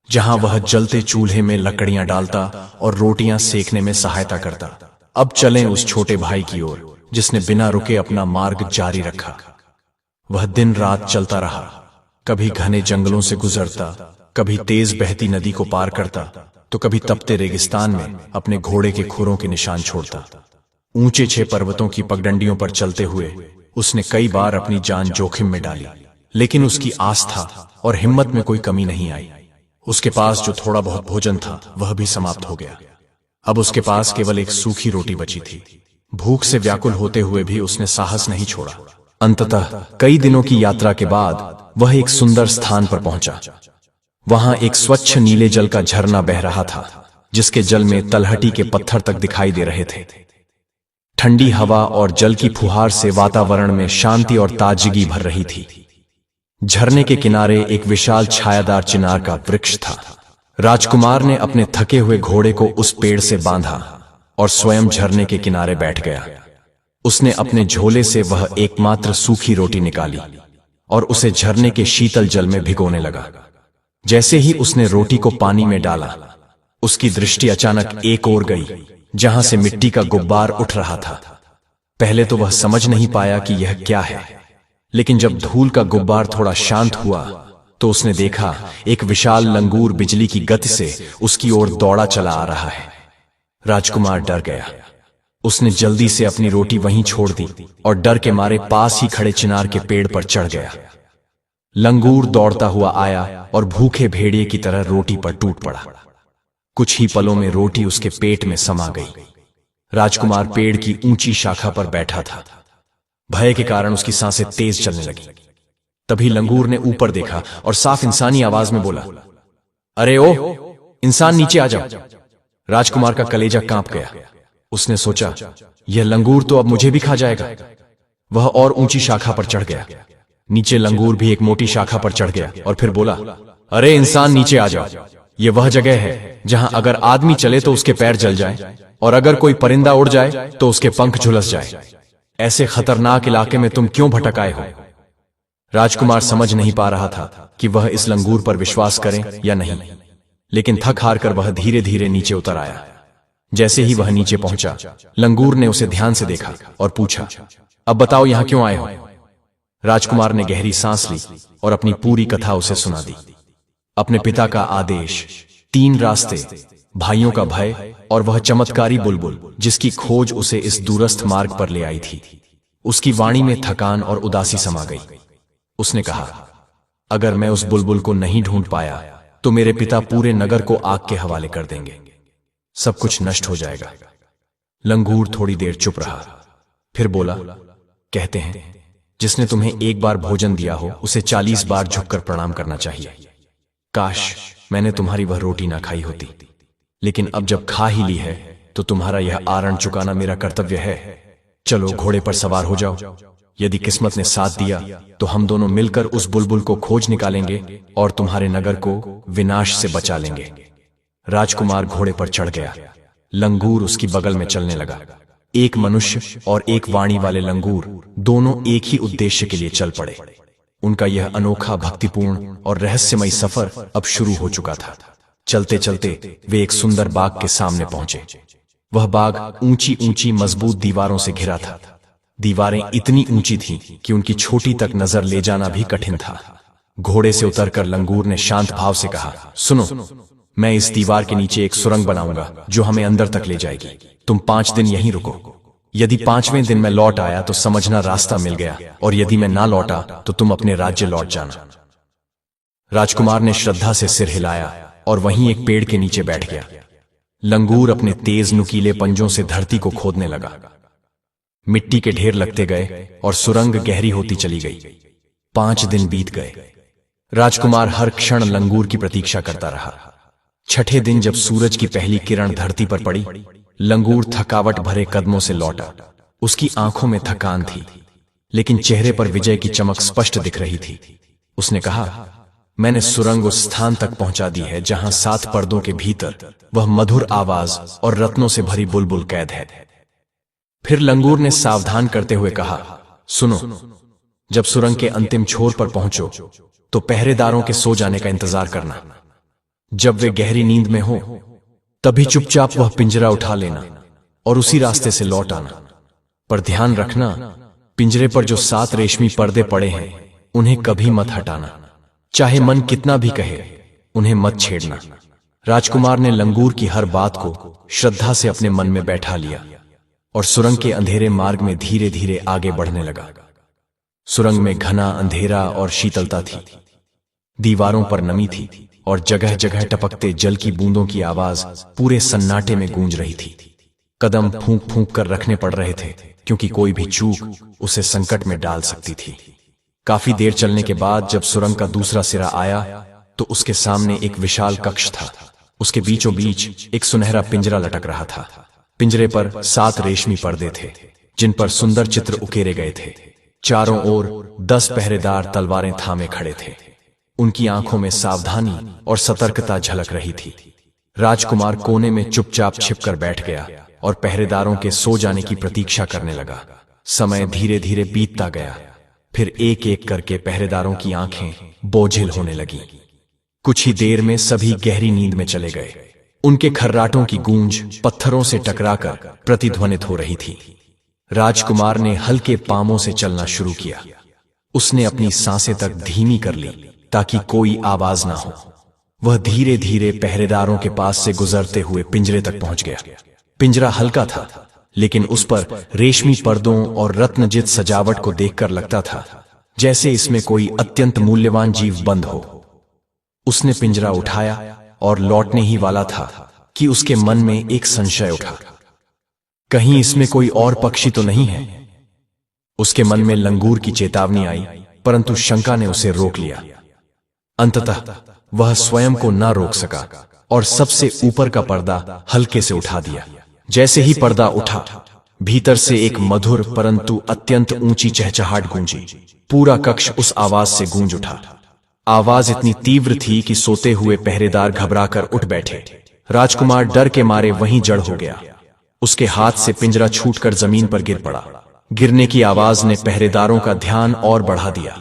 जहां वह जलते चूल्हे में लकड़ियां डालता और रोटियां सेकने में सहायता करता। अब चलें उस छोटे भाई की ओर, जिसने बिना रुके अपना मार्ग जारी रखा। वह दिन रात चलता रहा, कभी घने जंगलों से गुजरता, कभी तेज बहती नदी को पार करता, तो कभी तपते रेगिस्तान में अपने घोड़े के खुरों के निशान छोड़ता। ऊंचे 6 पर्वतों की पगडंडियों पर चलते हुए उसने कई बार अपनी जान जोखिम में डाली, लेकिन उसकी आस्था और हिम्मत में कोई कमी नहीं आई। उसके पास जो थोड़ा बहुत भोजन था वह भी समाप्त हो गया। अब उसके पास केवल एक सूखी रोटी बची थी। भूख से व्याकुल होते हुए भी उसने साहस नहीं छोड़ा। अंततः कई दिनों की यात्रा के बाद वह एक सुंदर स्थान पर पहुंचा। वहां एक स्वच्छ नीले जल का झरना बह रहा था, जिसके जल में तलहटी के पत्थर तक दिखाई दे रहे थे। ठंडी हवा और जल की फुहार से वातावरण में शांति और ताजगी भर रही थी। झरने के किनारे एक विशाल छायादार चिनार का वृक्ष था। राजकुमार ने अपने थके हुए घोड़े को उस पेड़ से बांधा और स्वयं झरने के किनारे बैठ गया। उसने अपने झोले से वह एकमात्र सूखी रोटी निकाली और उसे झरने के शीतल जल में भिगोने लगा। जैसे ही उसने रोटी को पानी में डाला, उसकी दृष्टि अचानक एक ओर गई, जहां से मिट्टी का गुब्बार उठ रहा था। पहले तो वह समझ नहीं पाया कि यह क्या है, लेकिन जब धूल का गुब्बार थोड़ा शांत हुआ तो उसने देखा एक विशाल लंगूर बिजली की गति से उसकी ओर दौड़ा चला आ रहा है। राजकुमार डर गया। उसने जल्दी से अपनी रोटी वहीं छोड़ दी और डर के मारे पास ही खड़े चिनार के पेड़ पर चढ़ गया। लंगूर दौड़ता हुआ आया और भूखे भेड़िए की तरह रोटी पर टूट पड़ा। कुछ ही पलों में रोटी उसके पेट में समा गई। राजकुमार पेड़ की ऊंची शाखा पर बैठा था। भय के कारण उसकी सांसें तेज चलने लगी। तभी लंगूर ने ऊपर देखा और साफ इंसानी आवाज में बोला, अरे ओ इंसान, नीचे आ जाओ। राजकुमार का कलेजा कांप गया। उसने सोचा, यह लंगूर तो अब मुझे भी खा जाएगा। वह और ऊंची शाखा पर चढ़ गया। नीचे लंगूर भी एक मोटी शाखा पर चढ़ गया और फिर बोला, अरे इंसान, नीचे आ जाओ। यह वह जगह है जहां अगर आदमी चले तो उसके पैर जल जाए और अगर कोई परिंदा उड़ जाए तो उसके पंख झुलस जाए। ऐसे खतरनाक इलाके में तुम क्यों भटक आए हो? राजकुमार समझ नहीं पा रहा था कि वह इस लंगूर पर विश्वास करे या नहीं, लेकिन थक हार कर वह धीरे धीरे नीचे उतर आया। जैसे ही वह नीचे पहुंचा, लंगूर ने उसे ध्यान से देखा और पूछा, अब बताओ यहां क्यों आए हो? राजकुमार ने गहरी सांस ली और अपनी पूरी कथा उसे सुना दी। अपने पिता का आदेश, 3 रास्ते, भाइयों का भय और वह चमत्कारी बुलबुल जिसकी खोज उसे इस दूरस्थ मार्ग पर ले आई थी। उसकी वाणी में थकान और उदासी समा गई। उसने कहा, अगर मैं उस बुलबुल को नहीं ढूंढ पाया तो मेरे पिता पूरे नगर को आग के हवाले कर देंगे। सब कुछ नष्ट हो जाएगा। लंगूर थोड़ी देर चुप रहा, फिर बोला, कहते हैं जिसने तुम्हें एक बार भोजन दिया हो उसे 40 बार झुककर प्रणाम करना चाहिए। काश मैंने तुम्हारी वह रोटी ना खाई होती, लेकिन अब जब खा ही ली है तो तुम्हारा यह आरण चुकाना मेरा कर्तव्य है। चलो घोड़े पर सवार हो जाओ। यदि किस्मत ने साथ दिया तो हम दोनों मिलकर उस बुलबुल को खोज निकालेंगे और तुम्हारे नगर को विनाश से बचा लेंगे। राजकुमार घोड़े पर चढ़ गया। लंगूर उसकी बगल में चलने लगा। एक मनुष्य और एक वाणी वाले लंगूर दोनों एक ही उद्देश्य के लिए चल पड़े। उनका यह अनोखा, भक्तिपूर्ण और रहस्यमय सफर अब शुरू हो चुका था। चलते चलते वे एक सुंदर बाग के सामने पहुंचे। वह बाग ऊंची ऊंची मजबूत दीवारों से घिरा था। दीवारें इतनी ऊंची थीं कि उनकी छोटी तक नजर ले जाना भी कठिन था। घोड़े से उतरकर लंगूर ने शांत भाव से कहा, सुनो, मैं इस दीवार के नीचे एक सुरंग बनाऊंगा जो हमें अंदर तक ले जाएगी। तुम 5 दिन यहीं रुको। यदि 5वें दिन मैं लौट आया तो समझना रास्ता मिल गया, और यदि मैं ना लौटा तो तुम अपने राज्य लौट जाना। राजकुमार ने श्रद्धा से सिर हिलाया और वहीं एक पेड़ के नीचे बैठ गया। लंगूर अपने तेज नुकीले पंजों से धरती को खोदने लगा। मिट्टी के ढेर लगते गए और सुरंग गहरी होती चली गई। 5 दिन बीत गए। राजकुमार हर क्षण लंगूर की प्रतीक्षा करता रहा। 6ठे दिन जब सूरज की पहली किरण धरती पर पड़ी, लंगूर थकावट भरे कदमों से लौटा। उसकी आंखों में थकान थी, लेकिन चेहरे पर विजय की चमक स्पष्ट दिख रही थी। उसने कहा, मैंने सुरंग उस स्थान तक पहुंचा दी है जहां 7 पर्दों के भीतर वह मधुर आवाज और रत्नों से भरी बुलबुल कैद है। फिर लंगूर ने सावधान करते हुए कहा, सुनो, जब सुरंग के अंतिम छोर पर पहुंचो तो पहरेदारों के सो जाने का इंतजार करना। जब वे गहरी नींद में हो तभी चुपचाप वह पिंजरा उठा लेना और उसी रास्ते से लौट आना। पर ध्यान रखना, पिंजरे पर जो 7 रेशमी पर्दे पड़े हैं उन्हें कभी मत हटाना। चाहे मन कितना भी कहे, उन्हें मत छेड़ना। राजकुमार ने लंगूर की हर बात को श्रद्धा से अपने मन में बैठा लिया और सुरंग के अंधेरे मार्ग में धीरे धीरे आगे बढ़ने लगा। सुरंग में घना अंधेरा और शीतलता थी। दीवारों पर नमी थी और जगह जगह टपकते जल की बूंदों की आवाज पूरे सन्नाटे में गूंज रही थी। कदम फूंक फूंक कर रखने पड़ रहे थे, क्योंकि कोई भी चूक उसे संकट में डाल सकती थी। काफी देर चलने के बाद जब सुरंग का दूसरा सिरा आया तो उसके सामने एक विशाल कक्ष था। उसके बीचों बीच एक सुनहरा पिंजरा लटक रहा था। पिंजरे पर 7 रेशमी पर्दे थे, जिन पर सुंदर चित्र उकेरे गए थे। चारों ओर 10 पहरेदार तलवारें थामे खड़े थे। उनकी आंखों में सावधानी और सतर्कता झलक रही थी। राजकुमार कोने में चुपचाप छिपकर बैठ गया और पहरेदारों के सो जाने की प्रतीक्षा करने लगा। समय धीरे धीरे बीतता गया। फिर एक एक करके पहरेदारों की आंखें बोझिल होने लगीं। कुछ ही देर में सभी गहरी नींद में चले गए। उनके खर्राटों की गूंज पत्थरों से टकराकर प्रतिध्वनित हो रही थी। राजकुमार ने हल्के पांवों से चलना शुरू किया। उसने अपनी सांसें तक धीमी कर ली ताकि कोई आवाज ना हो। वह धीरे धीरे पहरेदारों के पास से गुजरते हुए पिंजरे तक पहुंच गया। पिंजरा हल्का था, लेकिन उस पर रेशमी पर्दों और रत्नजित सजावट को देखकर लगता था जैसे इसमें कोई अत्यंत मूल्यवान जीव बंद हो। उसने पिंजरा उठाया और लौटने ही वाला था कि उसके मन में एक संशय उठा। कहीं इसमें कोई और पक्षी तो नहीं है? उसके मन में लंगूर की चेतावनी आई, परंतु शंका ने उसे रोक लिया। अंततः वह स्वयं को न रोक सका और सबसे ऊपर का पर्दा हल्के से उठा दिया। जैसे ही पर्दा उठा, भीतर से एक मधुर परंतु अत्यंत ऊंची चहचहाट गूंजी। पूरा कक्ष उस आवाज से गूंज उठा। आवाज इतनी तीव्र थी कि सोते हुए पहरेदार घबराकर उठ बैठे। राजकुमार डर के मारे वहीं जड़ हो गया। उसके हाथ से पिंजरा छूटकर जमीन पर गिर पड़ा। गिरने की आवाज ने पहरेदारों का ध्यान और बढ़ा दिया।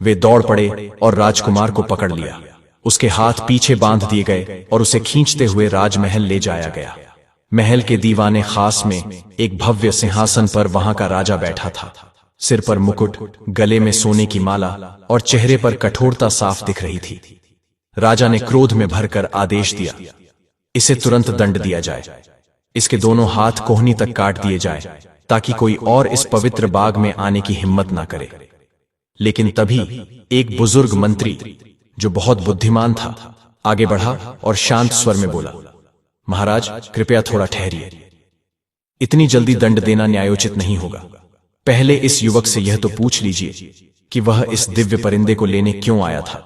वे दौड़ पड़े और राजकुमार को पकड़ लिया। उसके हाथ पीछे बांध दिए गए और उसे खींचते हुए राजमहल ले जाया गया। महल के दीवाने खास में एक भव्य सिंहासन पर वहां का राजा बैठा था। सिर पर मुकुट, गले में सोने की माला और चेहरे पर कठोरता साफ दिख रही थी। राजा ने क्रोध में भरकर आदेश दिया, इसे तुरंत दंड दिया जाए। इसके दोनों हाथ कोहनी तक काट दिए जाए ताकि कोई और इस पवित्र बाग में आने की हिम्मत ना करे। लेकिन तभी एक बुजुर्ग मंत्री जो बहुत बुद्धिमान था आगे बढ़ा और शांत स्वर में बोला, महाराज कृपया थोड़ा ठहरिए। इतनी जल्दी दंड देना न्यायोचित नहीं होगा। पहले इस युवक से यह तो पूछ लीजिए कि वह इस दिव्य परिंदे को लेने क्यों आया था।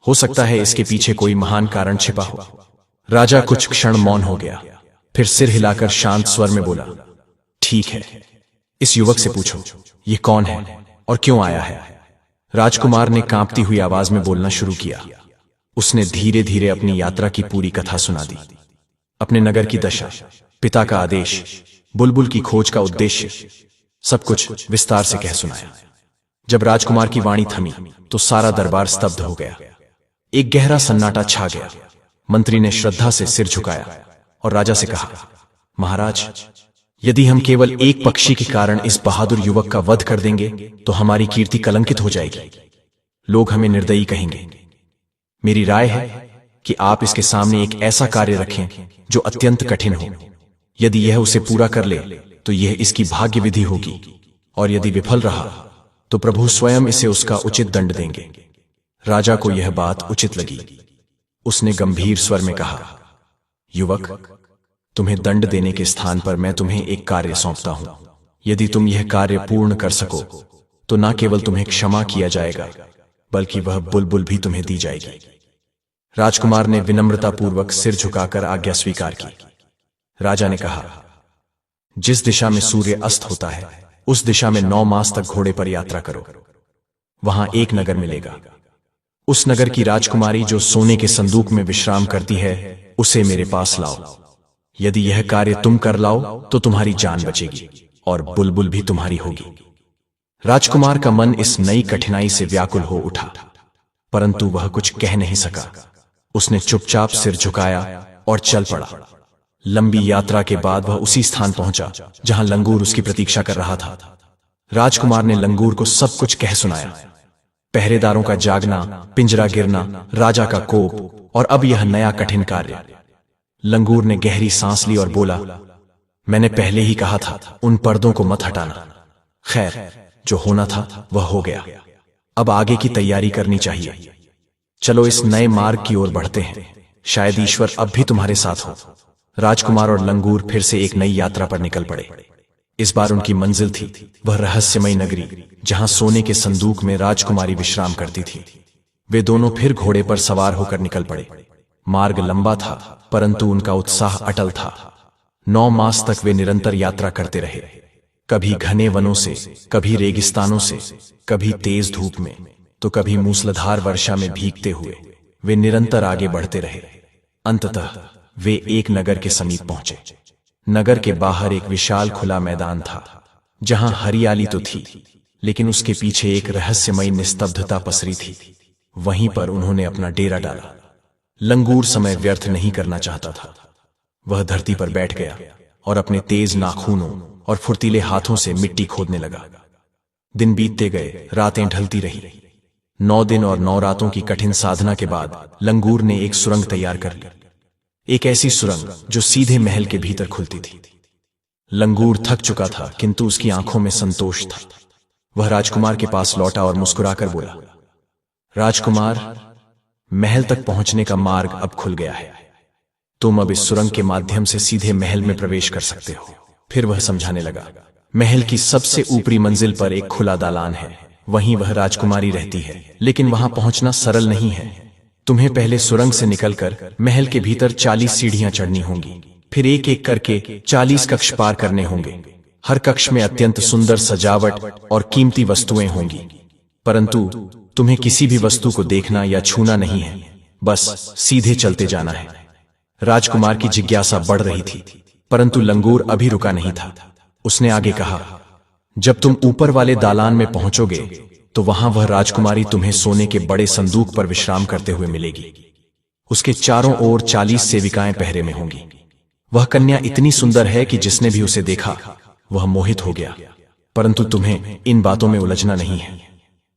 हो सकता है इसके पीछे कोई महान कारण छिपा हो। राजा कुछ क्षण मौन हो गया, फिर सिर हिलाकर शांत स्वर में बोला, ठीक है, इस युवक से पूछो ये कौन है और क्यों आया है। राजकुमार ने कांपती हुई आवाज में बोलना शुरू किया। उसने धीरे धीरे अपनी यात्रा की पूरी कथा सुना दी। अपने नगर की दशा, पिता का आदेश, बुलबुल की खोज का उद्देश्य, सब कुछ विस्तार से कह सुनाया। जब राजकुमार की वाणी थमी तो सारा दरबार स्तब्ध हो गया। एक गहरा सन्नाटा छा गया। मंत्री ने श्रद्धा से सिर झुकाया और राजा से कहा, महाराज यदि हम केवल एक पक्षी के कारण इस बहादुर युवक का वध कर देंगे तो हमारी कीर्ति कलंकित हो जाएगी। लोग हमें निर्दयी कहेंगे। मेरी राय है कि आप इसके सामने एक ऐसा कार्य रखें जो अत्यंत कठिन हो। यदि यह उसे पूरा कर ले तो यह इसकी भाग्य विधि होगी, और यदि विफल रहा तो प्रभु स्वयं इसे उसका उचित दंड देंगे। राजा को यह बात उचित लगी। उसने गंभीर स्वर में कहा, युवक, तुम्हें दंड देने के स्थान पर मैं तुम्हें एक कार्य सौंपता हूं। यदि तुम यह कार्य पूर्ण कर सको तो न केवल तुम्हें क्षमा किया जाएगा बल्कि वह बुलबुल भी तुम्हें दी जाएगी। राजकुमार ने विनम्रतापूर्वक सिर झुकाकर आज्ञा स्वीकार की। राजा ने कहा, जिस दिशा में सूर्य अस्त होता है उस दिशा में 9 मास तक घोड़े पर यात्रा करो। वहां एक नगर मिलेगा। उस नगर की राजकुमारी जो सोने के संदूक में विश्राम करती है उसे मेरे पास लाओ। यदि यह कार्य तुम कर लाओ तो तुम्हारी जान बचेगी और बुलबुल भी तुम्हारी होगी। राजकुमार का मन इस नई कठिनाई से व्याकुल हो उठा, परंतु वह कुछ कह नहीं सका। उसने चुपचाप सिर झुकाया और चल पड़ा। लंबी यात्रा के बाद वह उसी स्थान पहुंचा जहां लंगूर उसकी प्रतीक्षा कर रहा था। राजकुमार ने लंगूर को सब कुछ कह सुनाया। पहरेदारों का जागना, पिंजरा गिरना, राजा का कोप और अब यह नया कठिन कार्य। लंगूर ने गहरी सांस ली और बोला, मैंने पहले ही कहा था उन पर्दों को मत हटाना। खैर, जो होना था वह हो गया। अब आगे की तैयारी करनी चाहिए। चलो इस नए मार्ग की ओर बढ़ते हैं, शायद ईश्वर अब भी तुम्हारे साथ हो। राजकुमार और लंगूर फिर से एक नई यात्रा पर निकल पड़े। इस बार उनकी मंजिल थी वह रहस्यमयी नगरी जहां सोने के संदूक में राजकुमारी विश्राम करती थी। वे दोनों फिर घोड़े पर सवार होकर निकल पड़े। मार्ग लंबा था, परंतु उनका उत्साह अटल था। 9 मास तक वे निरंतर यात्रा करते रहे, कभी घने वनों से, कभी रेगिस्तानों से, कभी तेज धूप में, तो कभी मूसलाधार वर्षा में भीगते हुए वे निरंतर आगे बढ़ते रहे। अंततः वे एक नगर के समीप पहुंचे। नगर के बाहर एक विशाल खुला मैदान था, जहां हरियाली तो थी, लेकिन उसके पीछे एक रहस्यमयी निस्तब्धता पसरी थी। वहीं पर उन्होंने अपना डेरा डाला। लंगूर समय व्यर्थ नहीं करना चाहता था। वह धरती पर बैठ गया और अपने तेज नाखूनों और फुर्तीले हाथों से मिट्टी खोदने लगा। दिन बीतते गए, रातें ढलती रही। 9 दिन और 9 रातों की कठिन साधना के बाद लंगूर ने एक सुरंग तैयार कर ली। एक ऐसी सुरंग जो सीधे महल के भीतर खुलती थी। लंगूर थक चुका था, किंतु उसकी आंखों में संतोष था। वह राजकुमार के पास लौटा और मुस्कुराकर बोला, राजकुमार, महल तक पहुंचने का मार्ग अब खुल गया है। तुम अब इस सुरंग के माध्यम से सीधे महल में प्रवेश कर सकते हो। फिर वह समझाने लगा, महल की सबसे ऊपरी मंजिल पर एक खुला दालान है, वहीं वह राजकुमारी रहती है, लेकिन वहां पहुंचना सरल नहीं है। तुम्हें पहले सुरंग से निकलकर महल के भीतर 40 सीढ़ियां चढ़नी होंगी, फिर एक एक करके 40 कक्ष पार करने होंगे। हर कक्ष में अत्यंत सुंदर सजावट और कीमती वस्तुएं होंगी, परंतु तुम्हें किसी भी वस्तु को देखना या छूना नहीं है, बस सीधे चलते जाना है। राजकुमार की जिज्ञासा बढ़ रही थी, परंतु लंगूर अभी रुका नहीं था। उसने आगे कहा, जब तुम ऊपर वाले दालान में पहुंचोगे तो वहां वह राजकुमारी तुम्हें सोने के बड़े संदूक पर विश्राम करते हुए मिलेगी। उसके चारों ओर 40 सेविकाएं पहरे में होंगी। वह कन्या इतनी सुंदर है कि जिसने भी उसे देखा वह मोहित हो गया, परंतु तुम्हें इन बातों में उलझना नहीं है।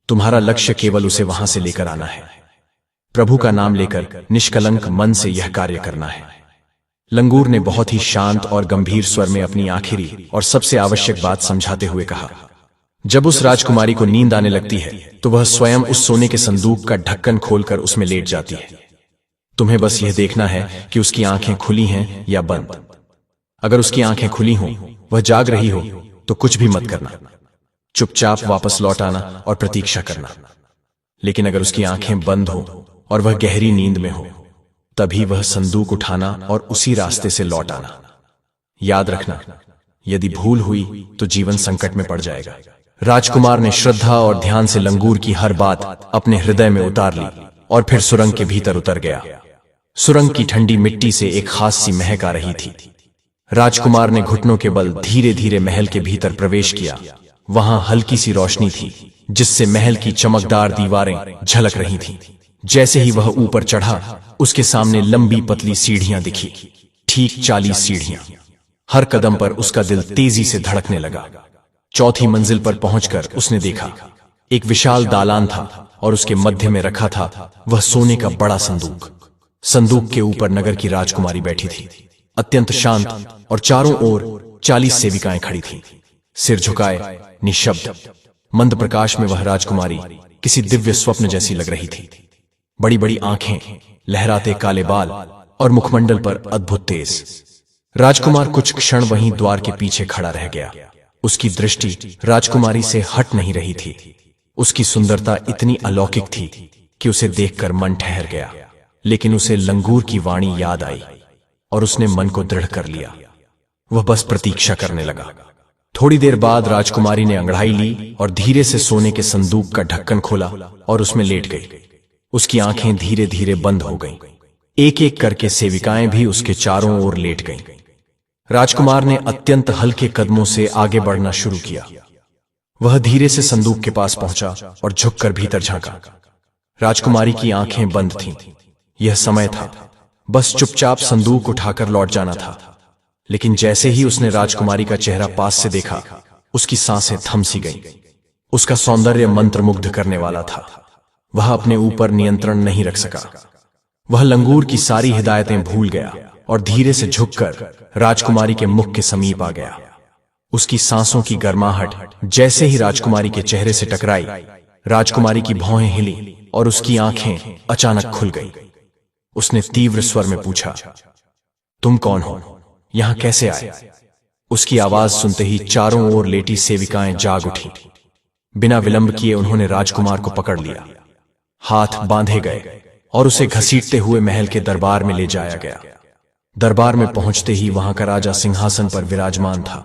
तुम्हारा लक्ष्य केवल उसे वहां से लेकर आना है। प्रभु का नाम लेकर निष्कलंक मन से यह कार्य करना है। लंगूर ने बहुत ही शांत और गंभीर स्वर में अपनी आखिरी और सबसे आवश्यक बात समझाते हुए कहा, जब उस राजकुमारी को नींद आने लगती है तो वह स्वयं उस सोने के संदूक का ढक्कन खोलकर उसमें लेट जाती है। तुम्हें बस यह देखना है कि उसकी आंखें खुली हैं या बंद। अगर उसकी आंखें खुली हों, वह जाग रही हो, तो कुछ भी मत करना, चुपचाप वापस लौट आना और प्रतीक्षा करना। लेकिन अगर उसकी आंखें बंद हो और वह गहरी नींद में हो, तभी वह संदूक उठाना और उसी रास्ते से लौट आना। याद रखना, यदि भूल हुई तो जीवन संकट में पड़ जाएगा। राजकुमार ने श्रद्धा और ध्यान से लंगूर की हर बात अपने हृदय में उतार ली और फिर सुरंग के भीतर उतर गया। सुरंग की ठंडी मिट्टी से एक खास सी महक आ रही थी। राजकुमार ने घुटनों के बल धीरे धीरे महल के भीतर प्रवेश किया। वहां हल्की सी रोशनी थी, जिससे महल की चमकदार दीवारें झलक रही थीं। जैसे ही वह ऊपर चढ़ा, उसके सामने लंबी पतली सीढ़ियां दिखी, ठीक 40 सीढ़ियां। हर कदम पर उसका दिल तेजी से धड़कने लगा। चौथी मंजिल पर पहुंचकर उसने देखा, एक विशाल दालान था और उसके मध्य में रखा था वह सोने का बड़ा संदूक। संदूक के ऊपर नगर की राजकुमारी बैठी थी, अत्यंत शांत, और चारों ओर 40 सेविकाएं खड़ी थीं, सिर झुकाए, निशब्द। मंद प्रकाश में वह राजकुमारी किसी दिव्य स्वप्न जैसी लग रही थी। बड़ी बड़ी आंखें, लहराते काले बाल और मुखमंडल पर अद्भुत तेज। राजकुमार कुछ क्षण वहीं द्वार के पीछे खड़ा रह गया। उसकी दृष्टि राजकुमारी से हट नहीं रही थी। उसकी सुंदरता इतनी अलौकिक थी कि उसे देखकर मन ठहर गया। लेकिन उसे लंगूर की वाणी याद आई और उसने मन को दृढ़ कर लिया। वह बस प्रतीक्षा करने लगा। थोड़ी देर बाद राजकुमारी ने अंगड़ाई ली और धीरे से सोने के संदूक का ढक्कन खोला और उसमें लेट गई। उसकी आंखें धीरे धीरे बंद हो गईं। एक एक करके सेविकाएं भी उसके चारों ओर लेट गईं। राजकुमार ने अत्यंत हल्के कदमों से आगे बढ़ना शुरू किया। वह धीरे से संदूक के पास पहुंचा और झुककर भीतर झांका। राजकुमारी की आंखें बंद थीं। यह समय था, बस चुपचाप संदूक उठाकर लौट जाना था। लेकिन जैसे ही उसने राजकुमारी का चेहरा पास से देखा, उसकी सांसें थम सी गईं। उसका सौंदर्य मंत्रमुग्ध करने वाला था। वह अपने ऊपर नियंत्रण नहीं रख सका। वह लंगूर की सारी हिदायतें भूल गया और धीरे से झुककर राजकुमारी के मुख के समीप आ गया। उसकी सांसों की गर्माहट जैसे ही राजकुमारी के चेहरे से टकराई, राजकुमारी की भौहें हिली और उसकी आंखें अचानक खुल गईं। उसने तीव्र स्वर में पूछा, तुम कौन हो? यहां कैसे आए? उसकी आवाज सुनते ही चारों ओर लेटी सेविकाएं जाग उठी। बिना विलंब किए उन्होंने राजकुमार को पकड़ लिया। हाथ बांधे गए और उसे घसीटते हुए महल के दरबार में ले जाया गया। दरबार में पहुंचते ही वहां का राजा सिंहासन पर विराजमान था।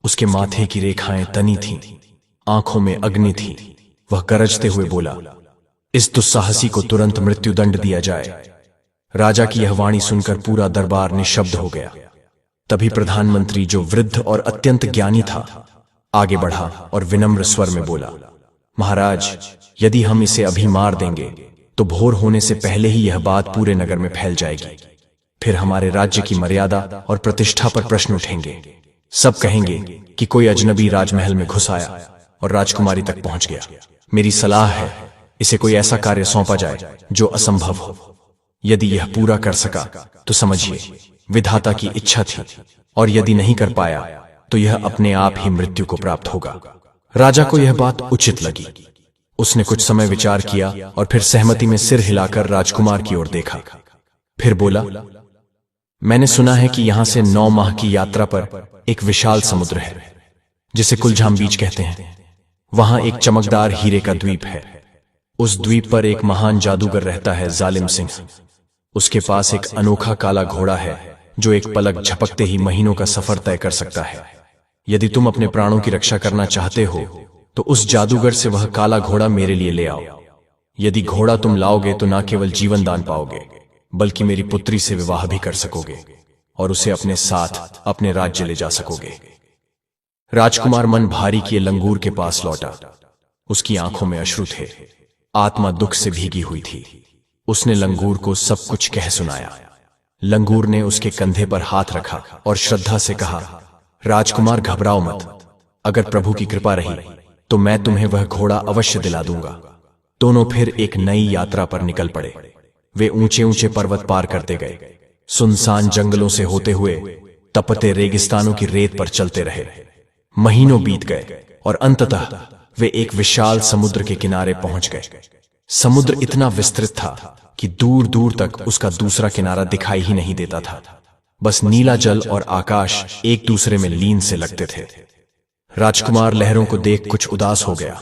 उसके माथे की रेखाएं तनी थीं, आंखों में अग्नि थी। वह गरजते हुए बोला, इस दुस्साहसी को तुरंत मृत्युदंड दिया जाए। राजा की यह वाणी सुनकर पूरा दरबार निशब्द हो गया। तभी प्रधानमंत्री, जो वृद्ध और अत्यंत ज्ञानी था, आगे बढ़ा और विनम्र स्वर में बोला, महाराज, यदि हम इसे अभी मार देंगे तो भोर होने से पहले ही यह बात पूरे नगर में फैल जाएगी। फिर हमारे राज्य की मर्यादा और प्रतिष्ठा पर प्रश्न उठेंगे। सब कहेंगे कि कोई अजनबी राजमहल में घुस आया और राजकुमारी तक पहुंच गया। मेरी सलाह है, इसे कोई ऐसा कार्य सौंपा जाए जो असंभव हो। यदि यह पूरा कर सका तो समझिए विधाता की इच्छा थी, और यदि नहीं कर पाया तो यह अपने आप ही मृत्यु को प्राप्त होगा। राजा को यह बात उचित लगी। उसने कुछ समय विचार किया और फिर सहमति में सिर हिलाकर राजकुमार की ओर देखा। फिर बोला, मैंने सुना है कि यहां से 9 माह की यात्रा पर एक विशाल समुद्र है, जिसे कुलझाम बीच कहते हैं। वहां एक चमकदार हीरे का द्वीप है। उस द्वीप पर एक महान जादूगर रहता है, जालिम सिंह। उसके पास एक अनोखा काला घोड़ा है जो एक पलक झपकते ही महीनों का सफर तय कर सकता है। यदि तुम अपने प्राणों की रक्षा करना चाहते हो तो उस जादूगर से वह काला घोड़ा मेरे लिए ले आओ। यदि घोड़ा तुम लाओगे तो न केवल जीवन दान पाओगे, बल्कि मेरी पुत्री से विवाह भी कर सकोगे और उसे अपने साथ अपने राज्य ले जा सकोगे। राजकुमार मन भारी किए लंगूर के पास लौटा। उसकी आंखों में अश्रु थे, आत्मा दुख से भीगी हुई थी। उसने लंगूर को सब कुछ कह सुनाया। लंगूर ने उसके कंधे पर हाथ रखा और श्रद्धा से कहा, राजकुमार, घबराओ मत। अगर प्रभु की कृपा रही तो मैं तुम्हें वह घोड़ा अवश्य दिला दूंगा। दोनों फिर एक नई यात्रा पर निकल पड़े। वे ऊंचे ऊंचे पर्वत पार करते गए, सुनसान जंगलों से होते हुए तपते रेगिस्तानों की रेत पर चलते रहे। महीनों बीत गए और अंततः वे एक विशाल समुद्र के किनारे पहुंच गए। समुद्र इतना विस्तृत था कि दूर दूर तक उसका दूसरा किनारा दिखाई ही नहीं देता था। बस नीला जल और आकाश एक दूसरे में लीन से लगते थे। राजकुमार लहरों को देख कुछ उदास हो गया।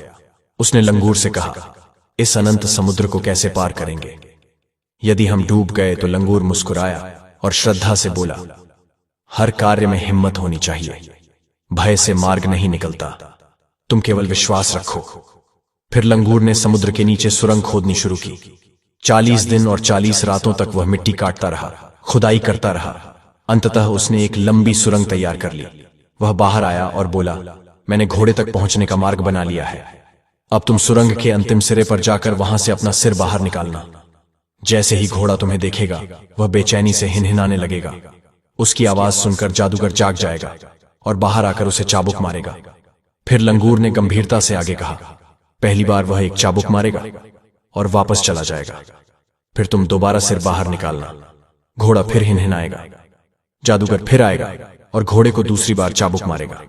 उसने लंगूर से कहा, इस अनंत समुद्र को कैसे पार करेंगे? यदि हम डूब गए तो लंगूर मुस्कुराया और श्रद्धा से बोला, हर कार्य में हिम्मत होनी चाहिए। भय से मार्ग नहीं निकलता, तुम केवल विश्वास रखो। फिर लंगूर ने समुद्र के नीचे सुरंग खोदनी शुरू की। 40 दिन और 40 रातों तक वह मिट्टी काटता रहा, खुदाई करता रहा। अंततः उसने एक लंबी सुरंग तैयार कर ली। वह बाहर आया और बोला, मैंने घोड़े तक पहुंचने का मार्ग बना लिया है। अब तुम सुरंग के अंतिम सिरे पर जाकर वहां से अपना सिर बाहर निकालना। जैसे ही घोड़ा तुम्हें देखेगा वह बेचैनी से हिनहिनाने लगेगा। उसकी आवाज सुनकर जादूगर जाग जाएगा और बाहर आकर उसे चाबुक मारेगा। फिर लंगूर ने गंभीरता से आगे कहा, पहली बार वह एक चाबुक मारेगा और वापस चला जाएगा। फिर तुम दोबारा सिर बाहर निकालना। घोड़ा फिर हिनहिनाएगा। जादूगर फिर आएगा और घोड़े को दूसरी बार चाबुक मारेगा।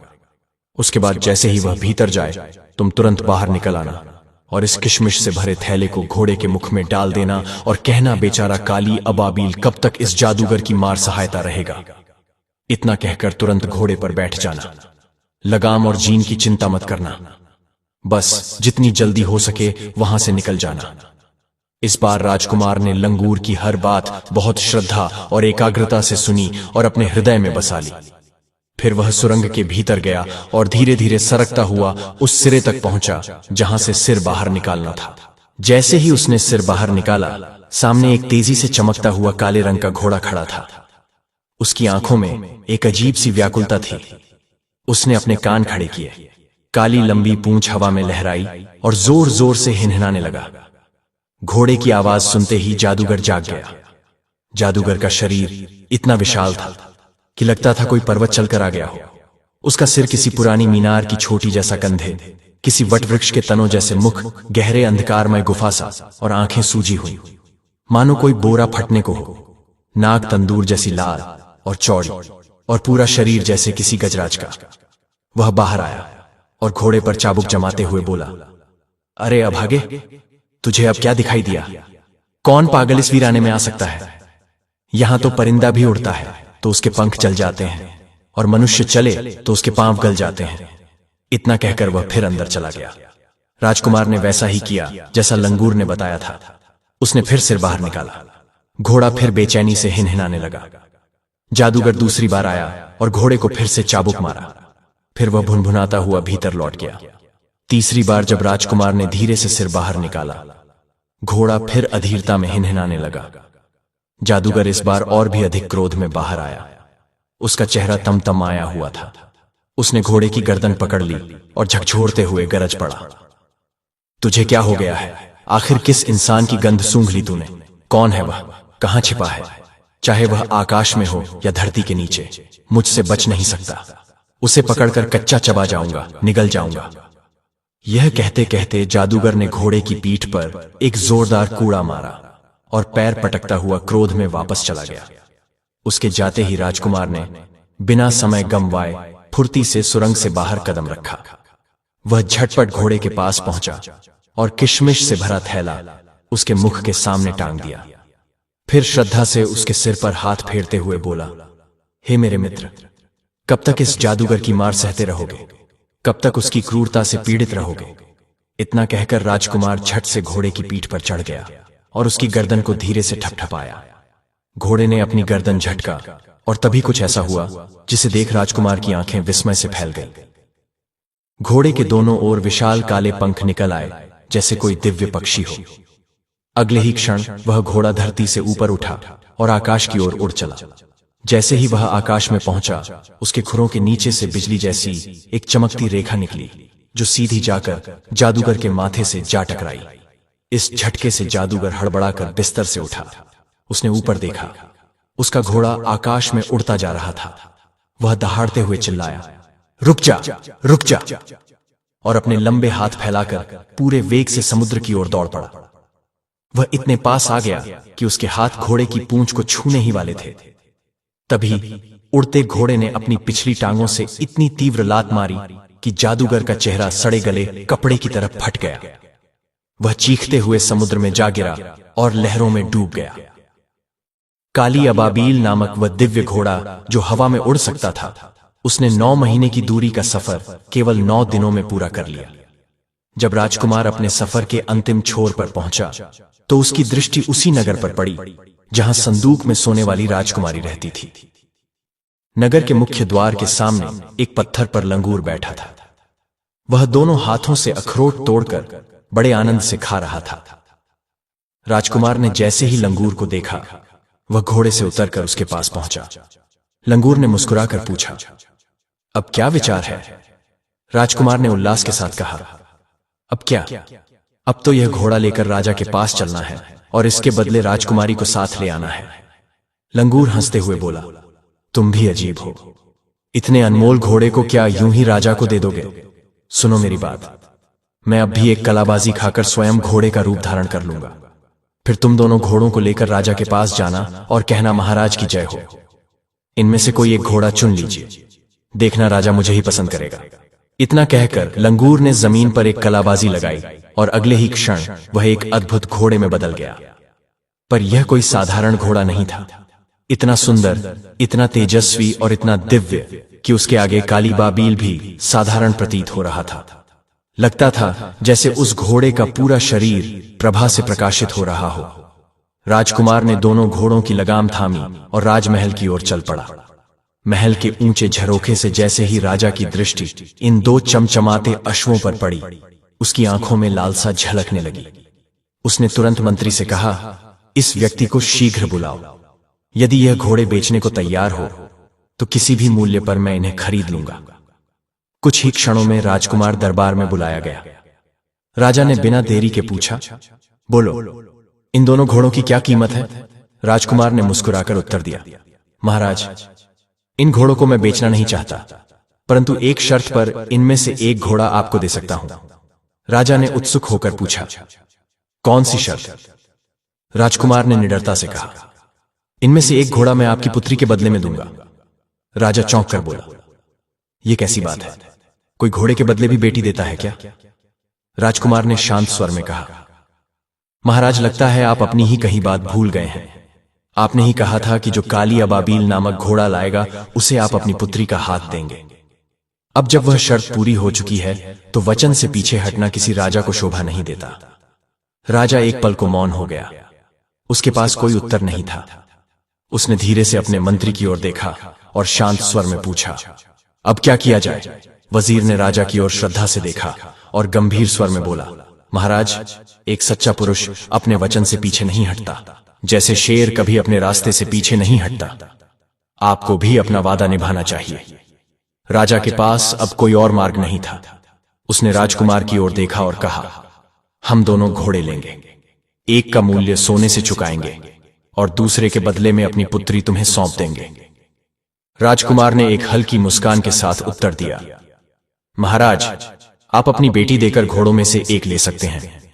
उसके बाद जैसे ही वह भीतर जाए तुम तुरंत बाहर निकल आना और इस किशमिश से भरे थैले को घोड़े के मुख में डाल देना और कहना, बेचारा काली अबाबील कब तक इस जादूगर की मार सहायता रहेगा। इतना कहकर तुरंत घोड़े पर बैठ जाना। लगाम और जीन की चिंता मत करना, बस जितनी जल्दी हो सके वहां से निकल जाना। इस बार राजकुमार ने लंगूर की हर बात बहुत श्रद्धा और एकाग्रता से सुनी और अपने हृदय में बसा ली। फिर वह सुरंग के भीतर गया और धीरे धीरे सरकता हुआ उस सिरे तक पहुंचा जहां से सिर बाहर निकालना था। जैसे ही उसने सिर बाहर निकाला, सामने एक तेजी से चमकता हुआ काले रंग का घोड़ा खड़ा था। उसकी आंखों में एक अजीब सी व्याकुलता थी। उसने अपने कान खड़े किए, काली लंबी पूंछ हवा में लहराई और जोर जोर से हिनहिनाने लगा। घोड़े की आवाज सुनते ही जादूगर जाग गया। जादूगर का शरीर इतना विशाल था कि लगता था कोई पर्वत चलकर आ गया हो। उसका सिर किसी पुरानी मीनार की छोटी जैसा कंधे, किसी वटवृक्ष के तनों जैसे मुख, गहरे अंधकारमय गुफा सा, और आंखें सूजी हुई मानो कोई बोरा फटने को हो। नाक तंदूर जैसी लाल और चौड़ी और पूरा शरीर जैसे किसी गजराज का। वह बाहर आया और घोड़े पर चाबुक जमाते हुए बोला, अरे अभागे, तुझे अब क्या दिखाई दिया? कौन पागल इस वीराने में आ सकता है? यहां तो परिंदा भी उड़ता है तो उसके पंख जल जाते हैं, और मनुष्य चले तो उसके पांव गल जाते हैं। इतना कहकर वह फिर अंदर चला गया। राजकुमार ने वैसा ही किया जैसा लंगूर ने बताया था। उसने फिर सिर बाहर निकाला। घोड़ा फिर बेचैनी से हिनहिनाने लगा। जादूगर दूसरी बार आया और घोड़े को फिर से चाबुक मारा। फिर वह भुनभुनाता हुआ भीतर लौट गया। तीसरी बार जब राजकुमार ने धीरे से सिर बाहर निकाला, घोड़ा फिर अधीरता में हिनहिनाने लगा। जादूगर इस बार और भी अधिक क्रोध में बाहर आया। उसका चेहरा तमतमाया हुआ था। उसने घोड़े की गर्दन पकड़ ली और झकझोरते हुए गरज पड़ा। तुझे क्या हो गया है? आखिर किस इंसान की गंध सूंघ ली तूने? कौन है वह? कहां छिपा है? चाहे वह आकाश में हो या धरती के नीचे, मुझसे बच नहीं सकता। उसे पकड़कर कच्चा चबा जाऊंगा, निगल जाऊंगा। यह कहते कहते जादूगर ने घोड़े की पीठ पर एक जोरदार कूड़ा मारा और पैर पटकता हुआ क्रोध में वापस चला गया। उसके जाते ही राजकुमार ने बिना समय गंवाए फुर्ती से सुरंग से बाहर कदम रखा। वह झटपट घोड़े के पास पहुंचा और किशमिश से भरा थैला उसके मुख के सामने टांग दिया। फिर श्रद्धा से उसके सिर पर हाथ फेरते हुए बोला, हे मेरे मित्र, कब तक इस जादूगर की मार सहते रहोगे? कब तक उसकी क्रूरता से पीड़ित रहोगे? इतना कहकर राजकुमार झट से घोड़े की पीठ पर चढ़ गया और उसकी गर्दन को धीरे से ठपठपाया। घोड़े ने अपनी गर्दन झटका और तभी कुछ ऐसा हुआ जिसे देख राजकुमार की आंखें विस्मय से फैल गईं। घोड़े के दोनों ओर विशाल काले पंख निकल आए जैसे कोई दिव्य पक्षी हो। अगले ही क्षण वह घोड़ा धरती से ऊपर उठा और आकाश की ओर उड़ चला। जैसे ही वह आकाश में पहुंचा, उसके खुरों के नीचे से बिजली जैसी एक चमकती रेखा निकली जो सीधी जाकर जादूगर के माथे से जा टकराई। इस झटके से जादूगर हड़बड़ाकर बिस्तर से उठा। उसने ऊपर देखा। उसका घोड़ा आकाश में उड़ता जा रहा था। वह दहाड़ते हुए चिल्लाया, रुक जा, रुक जा, और अपने लंबे हाथ फैलाकर पूरे वेग से समुद्र की ओर दौड़ पड़ा। वह इतने पास आ गया कि उसके हाथ घोड़े की पूंछ को छूने ही वाले थे। तभी उड़ते घोड़े ने अपनी पिछली टांगों से इतनी तीव्र लात मारी कि जादूगर का चेहरा सड़े गले कपड़े की तरफ फट गया। वह चीखते हुए समुद्र में जा गिरा और लहरों में डूब गया। काली अबाबील नामक वह दिव्य घोड़ा जो हवा में उड़ सकता था, उसने 9 महीने की दूरी का सफर केवल 9 दिनों में पूरा कर लिया। जब राजकुमार अपने सफर के अंतिम छोर पर पहुंचा तो उसकी दृष्टि उसी नगर पर पड़ी जहां संदूक में सोने वाली राजकुमारी रहती थी। नगर के मुख्य द्वार के सामने एक पत्थर पर लंगूर बैठा था। वह दोनों हाथों से अखरोट तोड़कर बड़े आनंद से खा रहा था। राजकुमार ने जैसे ही लंगूर को देखा, वह घोड़े से उतरकर उसके पास पहुंचा। लंगूर ने मुस्कुराकर पूछा, अब क्या विचार है? राजकुमार ने उल्लास के साथ कहा, अब क्या? अब तो यह घोड़ा लेकर राजा के पास चलना है और इसके बदले राजकुमारी को साथ ले आना है। लंगूर हंसते हुए बोला, तुम भी अजीब हो। इतने अनमोल घोड़े को क्या यूं ही राजा को दे दोगे? सुनो मेरी बात, मैं अब भी एक कलाबाजी खाकर स्वयं घोड़े का रूप धारण कर लूंगा। फिर तुम दोनों घोड़ों को लेकर राजा के पास जाना और कहना महाराज की जय हो। इनमें से कोई एक घोड़ा चुन लीजिए, देखना राजा मुझे ही पसंद करेगा। इतना कहकर लंगूर ने जमीन पर एक कलाबाजी लगाई और अगले ही क्षण वह एक अद्भुत घोड़े में बदल गया। पर यह कोई साधारण घोड़ा नहीं था। इतना सुंदर, इतना तेजस्वी और इतना दिव्य कि उसके आगे काली बाबील भी साधारण प्रतीत हो रहा था। लगता था जैसे उस घोड़े का पूरा शरीर प्रभा से प्रकाशित हो रहा हो। राजकुमार ने दोनों घोड़ों की लगाम थामी और राजमहल की ओर चल पड़ा। महल के ऊंचे झरोखे से जैसे ही राजा की दृष्टि इन 2 चमचमाते अश्वों पर पड़ी, उसकी आंखों में लालसा झलकने लगी। उसने तुरंत मंत्री से कहा, इस व्यक्ति को शीघ्र बुलाओ। यदि यह घोड़े बेचने को तैयार हो तो किसी भी मूल्य पर मैं इन्हें खरीद लूंगा। कुछ ही क्षणों में राजकुमार दरबार में बुलाया गया। राजा ने बिना देरी के पूछा, बोलो, इन दोनों घोड़ों की क्या कीमत है? राजकुमार ने मुस्कुराकर उत्तर दिया, महाराज, इन घोड़ों को मैं बेचना नहीं चाहता, परंतु एक शर्त पर इनमें से एक घोड़ा आपको दे सकता हूं। राजा ने उत्सुक होकर पूछा, कौन सी शर्त? राजकुमार ने निडरता से कहा, इनमें से एक घोड़ा मैं आपकी पुत्री के बदले में दूंगा। राजा चौंक कर बोला, यह कैसी बात है? कोई घोड़े के बदले भी बेटी देता है क्या? राजकुमार ने शांत स्वर में कहा, महाराज, लगता है आप अपनी ही कहीं बात भूल गए हैं। आपने ही कहा था कि जो काली अबाबील नामक घोड़ा लाएगा उसे आप अपनी पुत्री का हाथ देंगे। अब जब वह शर्त पूरी हो चुकी है तो वचन से पीछे हटना किसी राजा को शोभा नहीं देता। राजा एक पल को मौन हो गया। उसके पास कोई उत्तर नहीं था। उसने धीरे से अपने मंत्री की ओर देखा और शांत स्वर में पूछा, अब क्या किया जाए? वजीर ने राजा की ओर श्रद्धा से देखा और गंभीर स्वर में बोला, महाराज, एक सच्चा पुरुष अपने वचन से पीछे नहीं हटता, जैसे शेर कभी अपने रास्ते से पीछे नहीं हटता। आपको भी अपना वादा निभाना चाहिए। राजा के पास अब कोई और मार्ग नहीं था। उसने राजकुमार की ओर देखा और कहा, हम दोनों घोड़े लेंगे। एक का मूल्य सोने से चुकाएंगे और दूसरे के बदले में अपनी पुत्री तुम्हें सौंप देंगे। राजकुमार ने एक हल्की मुस्कान के साथ उत्तर दिया, महाराज, आप अपनी बेटी देकर घोड़ों में से एक ले सकते हैं,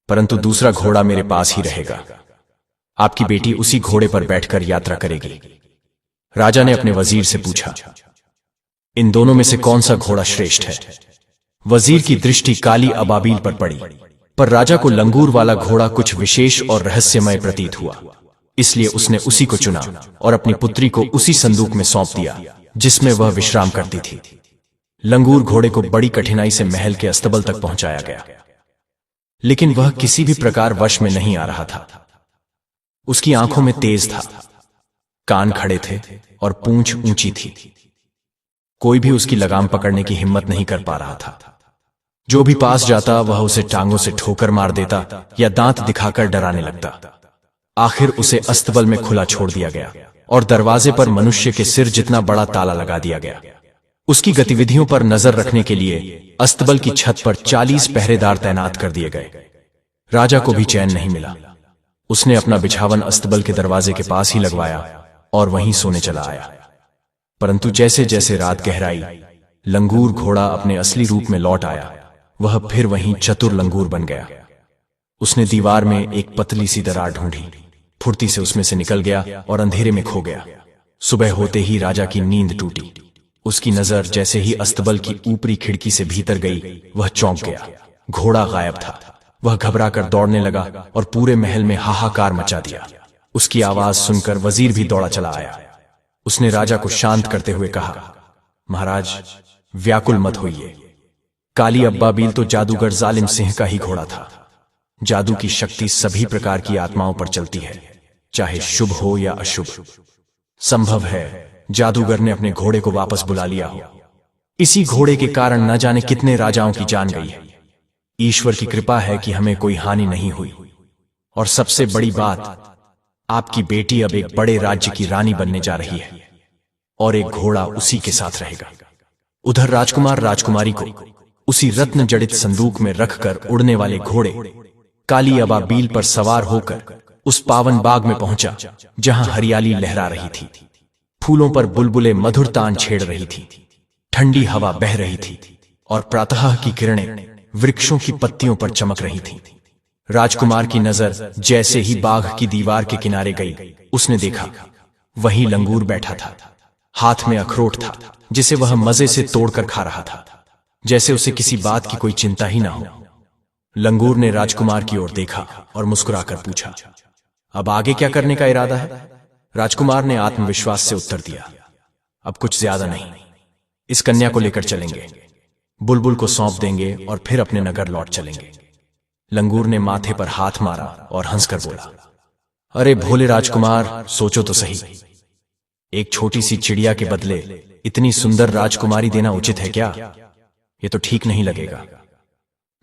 परंतु दूसरा घोड़ा मेरे पास ही रहेगा। आपकी बेटी उसी घोड़े पर बैठकर यात्रा करेगी। राजा ने अपने वजीर से पूछा, इन दोनों में से कौन सा घोड़ा श्रेष्ठ है? वजीर की दृष्टि काली अबाबील पर पड़ी, पर राजा को लंगूर वाला घोड़ा कुछ विशेष और रहस्यमय प्रतीत हुआ। इसलिए उसने उसी को चुना और अपनी पुत्री को उसी संदूक में सौंप दिया जिसमें वह विश्राम करती थी। लंगूर घोड़े को बड़ी कठिनाई से महल के अस्तबल तक पहुंचाया गया, लेकिन वह किसी भी प्रकार वश में नहीं आ रहा था। उसकी आंखों में तेज था, कान खड़े थे और पूंछ ऊंची थी। कोई भी उसकी लगाम पकड़ने की हिम्मत नहीं कर पा रहा था। जो भी पास जाता वह उसे टांगों से ठोकर मार देता या दांत दिखाकर डराने लगता। आखिर उसे अस्तबल में खुला छोड़ दिया गया और दरवाजे पर मनुष्य के सिर जितना बड़ा ताला लगा दिया गया। उसकी गतिविधियों पर नजर रखने के लिए अस्तबल की छत पर 40 पहरेदार तैनात कर दिए गए। राजा को भी चैन नहीं मिला। उसने अपना बिछावन अस्तबल के दरवाजे के पास ही लगवाया और वहीं सोने चला आया। परंतु जैसे जैसे रात गहराई, लंगूर घोड़ा अपने असली रूप में लौट आया। वह फिर वहीं चतुर लंगूर बन गया। उसने दीवार में एक पतली सी दरार ढूंढी, फुर्ती से उसमें से निकल गया और अंधेरे में खो गया। सुबह होते ही राजा की नींद टूटी। उसकी नजर जैसे ही अस्तबल की ऊपरी खिड़की से भीतर गई, वह चौंक गया। घोड़ा गायब था। वह घबराकर दौड़ने लगा और पूरे महल में हाहाकार मचा दिया। उसकी आवाज सुनकर वजीर भी दौड़ा चला आया। उसने राजा को शांत करते हुए कहा, महाराज, व्याकुल मत होइए। काली अब्बाबील तो जादूगर जालिम सिंह का ही घोड़ा था। जादू की शक्ति सभी प्रकार की आत्माओं पर चलती है, चाहे शुभ हो या अशुभ। संभव है जादूगर ने अपने घोड़े को वापस बुला लिया हो। इसी घोड़े के कारण न जाने कितने राजाओं की जान गई है। ईश्वर की कृपा है कि हमें कोई हानि नहीं हुई। और सबसे बड़ी बात, आपकी बेटी अब एक बड़े राज्य की रानी बनने जा रही है और एक घोड़ा उसी के साथ रहेगा। उधर राजकुमार राजकुमारी को उसी रत्न जड़ित संदूक में रखकर उड़ने वाले घोड़े काली अबाबील पर सवार होकर उस पावन बाग में पहुंचा जहां हरियाली लहरा रही थी। फूलों पर बुलबुलें मधुर तान छेड़ रही थी, ठंडी हवा बह रही थी और प्रातः की किरणें वृक्षों की पत्तियों पर चमक रही थीं। राजकुमार की नजर जैसे ही बाग की दीवार के किनारे गई, उसने देखा वहीं लंगूर बैठा था। हाथ में अखरोट था जिसे वह मजे से तोड़कर खा रहा था, जैसे उसे किसी बात की कोई चिंता ही ना हो। लंगूर ने राजकुमार की ओर देखा और मुस्कुराकर पूछा, अब आगे क्या करने का इरादा है? राजकुमार ने आत्मविश्वास से उत्तर दिया, अब कुछ ज्यादा नहीं। इस कन्या को लेकर चलेंगे, बुलबुल को सौंप देंगे और फिर अपने नगर लौट चलेंगे। लंगूर ने माथे पर हाथ मारा और हंसकर बोला, अरे भोले राजकुमार, सोचो तो सही। एक छोटी सी चिड़िया के बदले इतनी सुंदर राजकुमारी देना उचित है क्या? ये तो ठीक नहीं लगेगा।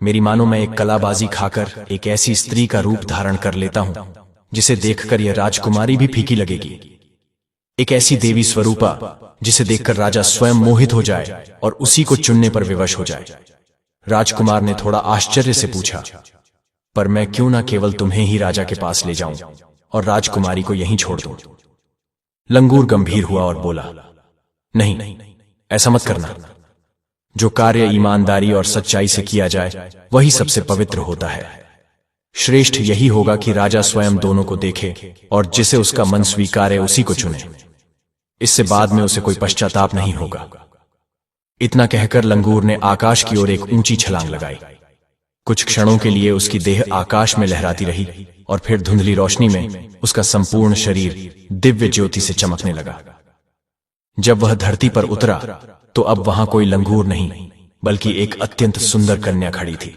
मेरी मानो मैं एक कलाबाजी खाकर एक ऐसी स्त्री का रूप धारण कर लेता हूं जिसे देखकर यह राजकुमारी भी फीकी लगेगी। एक ऐसी देवी स्वरूपा जिसे देखकर राजा स्वयं मोहित हो जाए और उसी को चुनने पर विवश हो जाए। राजकुमार ने थोड़ा आश्चर्य से पूछा, पर मैं क्यों ना केवल तुम्हें ही राजा के पास ले जाऊं और राजकुमारी को यहीं छोड़ दूं? लंगूर गंभीर हुआ और बोला, नहीं, ऐसा मत करना। जो कार्य ईमानदारी और सच्चाई से किया जाए वही सबसे पवित्र होता है। श्रेष्ठ यही होगा कि राजा स्वयं दोनों को देखे और जिसे उसका मन स्वीकारे उसी को चुने। इससे बाद में उसे कोई पश्चाताप नहीं होगा। इतना कहकर लंगूर ने आकाश की ओर एक ऊंची छलांग लगाई। कुछ क्षणों के लिए उसकी देह आकाश में लहराती रही और फिर धुंधली रोशनी में उसका संपूर्ण शरीर दिव्य ज्योति से चमकने लगा। जब वह धरती पर उतरा तो अब वहां कोई लंगूर नहीं बल्कि एक अत्यंत सुंदर कन्या खड़ी थी।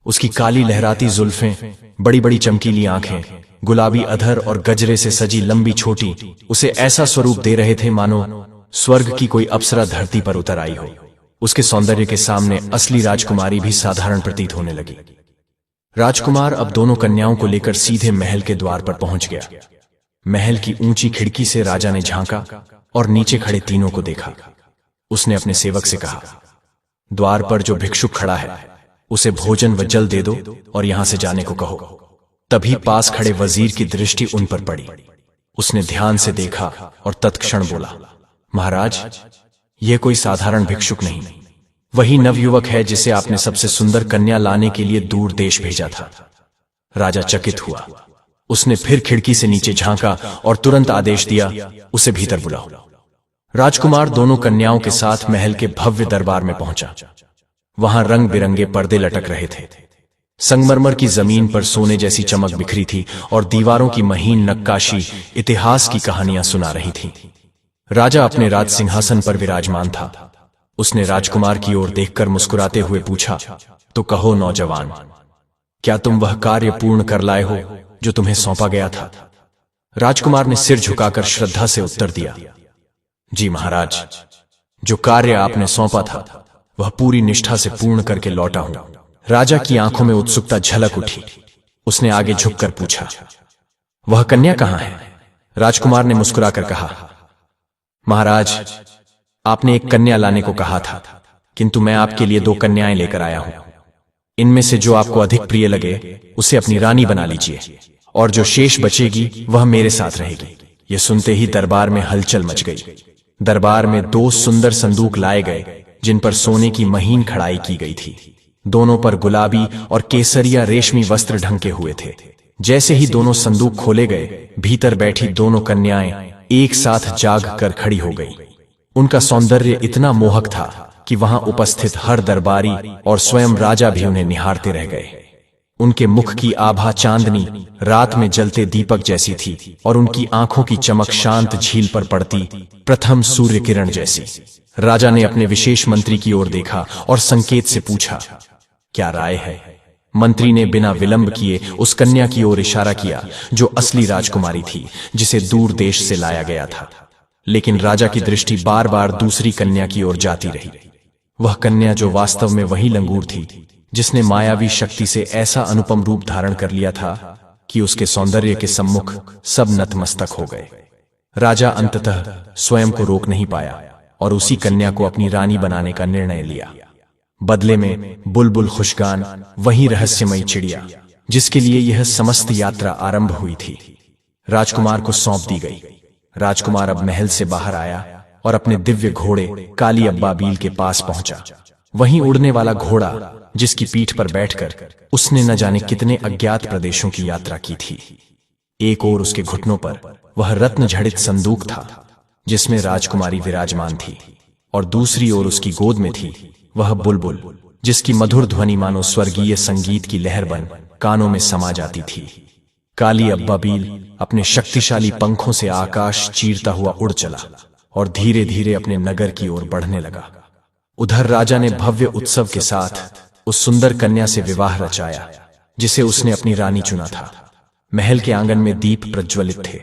उसकी काली लहराती जुल्फें, बड़ी बड़ी चमकीली आंखें, गुलाबी अधर और गजरे से सजी लंबी छोटी उसे ऐसा स्वरूप दे रहे थे मानो स्वर्ग की कोई अप्सरा धरती पर उतर आई हो। उसके सौंदर्य के सामने असली राजकुमारी भी साधारण प्रतीत होने लगी। राजकुमार अब दोनों कन्याओं को लेकर सीधे महल के द्वार पर पहुंच गया। महल की ऊंची खिड़की से राजा ने झांका और नीचे खड़े तीनों को देखा। उसने अपने सेवक से कहा, द्वार पर जो भिक्षुक खड़ा है उसे भोजन व जल दे दो और यहां से जाने को कहो। तभी पास खड़े वजीर की दृष्टि उन पर पड़ी। उसने ध्यान से देखा और तत्क्षण बोला, महाराज, यह कोई साधारण भिक्षुक नहीं, वही नवयुवक है जिसे आपने सबसे सुंदर कन्या लाने के लिए दूर देश भेजा था। राजा चकित हुआ। उसने फिर खिड़की से नीचे झांका और तुरंत आदेश दिया, उसे भीतर बुलाओ। राजकुमार दोनों कन्याओं के साथ महल के भव्य दरबार में पहुंचा। वहां रंग बिरंगे पर्दे लटक रहे थे। संगमरमर की जमीन पर सोने जैसी चमक बिखरी थी और दीवारों की महीन नक्काशी इतिहास की कहानियां सुना रही थी। राजा अपने राज सिंहासन पर विराजमान था। उसने राजकुमार की ओर देखकर मुस्कुराते हुए पूछा, तो कहो नौजवान, क्या तुम वह कार्य पूर्ण कर लाए हो जो तुम्हें सौंपा गया था? राजकुमार ने सिर झुकाकर श्रद्धा से उत्तर दिया, जी महाराज, जो कार्य आपने सौंपा था वह पूरी निष्ठा से पूर्ण करके लौटा हूं। राजा की आंखों में उत्सुकता झलक उठी। उसने आगे झुककर पूछा, वह कन्या कहां है? राजकुमार ने मुस्कुराकर कहा, महाराज, आपने एक कन्या लाने को कहा था, किंतु मैं आपके लिए 2 कन्याएं लेकर आया हूं। इनमें से जो आपको अधिक प्रिय लगे उसे अपनी रानी बना लीजिए और जो शेष बचेगी वह मेरे साथ रहेगी। यह सुनते ही दरबार में हलचल मच गई। दरबार में 2 सुंदर संदूक लाए गए जिन पर सोने की महीन खड़ाई की गई थी। दोनों पर गुलाबी और केसरिया रेशमी वस्त्र ढंके हुए थे। जैसे ही दोनों संदूक खोले गए, भीतर बैठी दोनों कन्याएं एक साथ जाग कर खड़ी हो गई। उनका सौंदर्य इतना मोहक था कि वहां उपस्थित हर दरबारी और स्वयं राजा भी उन्हें निहारते रह गए। उनके मुख की आभा चांदनी रात में जलते दीपक जैसी थी और उनकी आंखों की चमक शांत झील पर पड़ती प्रथम सूर्य किरण जैसी। राजा ने अपने विशेष मंत्री की ओर देखा और संकेत से पूछा, क्या राय है? मंत्री ने बिना विलंब किए उस कन्या की ओर इशारा किया जो असली राजकुमारी थी, जिसे दूर देश से लाया गया था। लेकिन राजा की दृष्टि बार बार दूसरी कन्या की ओर जाती रही। वह कन्या जो वास्तव में वही लंगूर थी जिसने मायावी शक्ति से ऐसा अनुपम रूप धारण कर लिया था कि उसके सौंदर्य के सम्मुख सब नतमस्तक हो गए। राजा अंततः स्वयं को रोक नहीं पाया और उसी कन्या को अपनी रानी बनाने का निर्णय लिया। बदले में बुलबुल खुशगान, वही रहस्यमयी चिड़िया जिसके लिए यह समस्त यात्रा आरंभ हुई थी, राजकुमार को सौंप दी गई। राजकुमार अब महल से बाहर आया और अपने दिव्य घोड़े काली अब्बाबील के पास पहुंचा। वहीं उड़ने वाला घोड़ा जिसकी पीठ पर बैठकर उसने न जाने कितने अज्ञात प्रदेशों की यात्रा की थी। एक ओर उसके घुटनों पर वह रत्न जड़ित संदूक था जिसमें राजकुमारी विराजमान थी और दूसरी ओर उसकी गोद में थी वह बुलबुल जिसकी मधुर ध्वनि मानो स्वर्गीय संगीत की लहर बन कानों में समा जाती थी। काली अब्बाबील अपने शक्तिशाली पंखों से आकाश चीरता हुआ उड़ चला और धीरे धीरे अपने नगर की ओर बढ़ने लगा। उधर राजा ने भव्य उत्सव के साथ उस सुंदर कन्या से विवाह रचाया जिसे उसने अपनी रानी चुना था। महल के आंगन में दीप प्रज्वलित थे,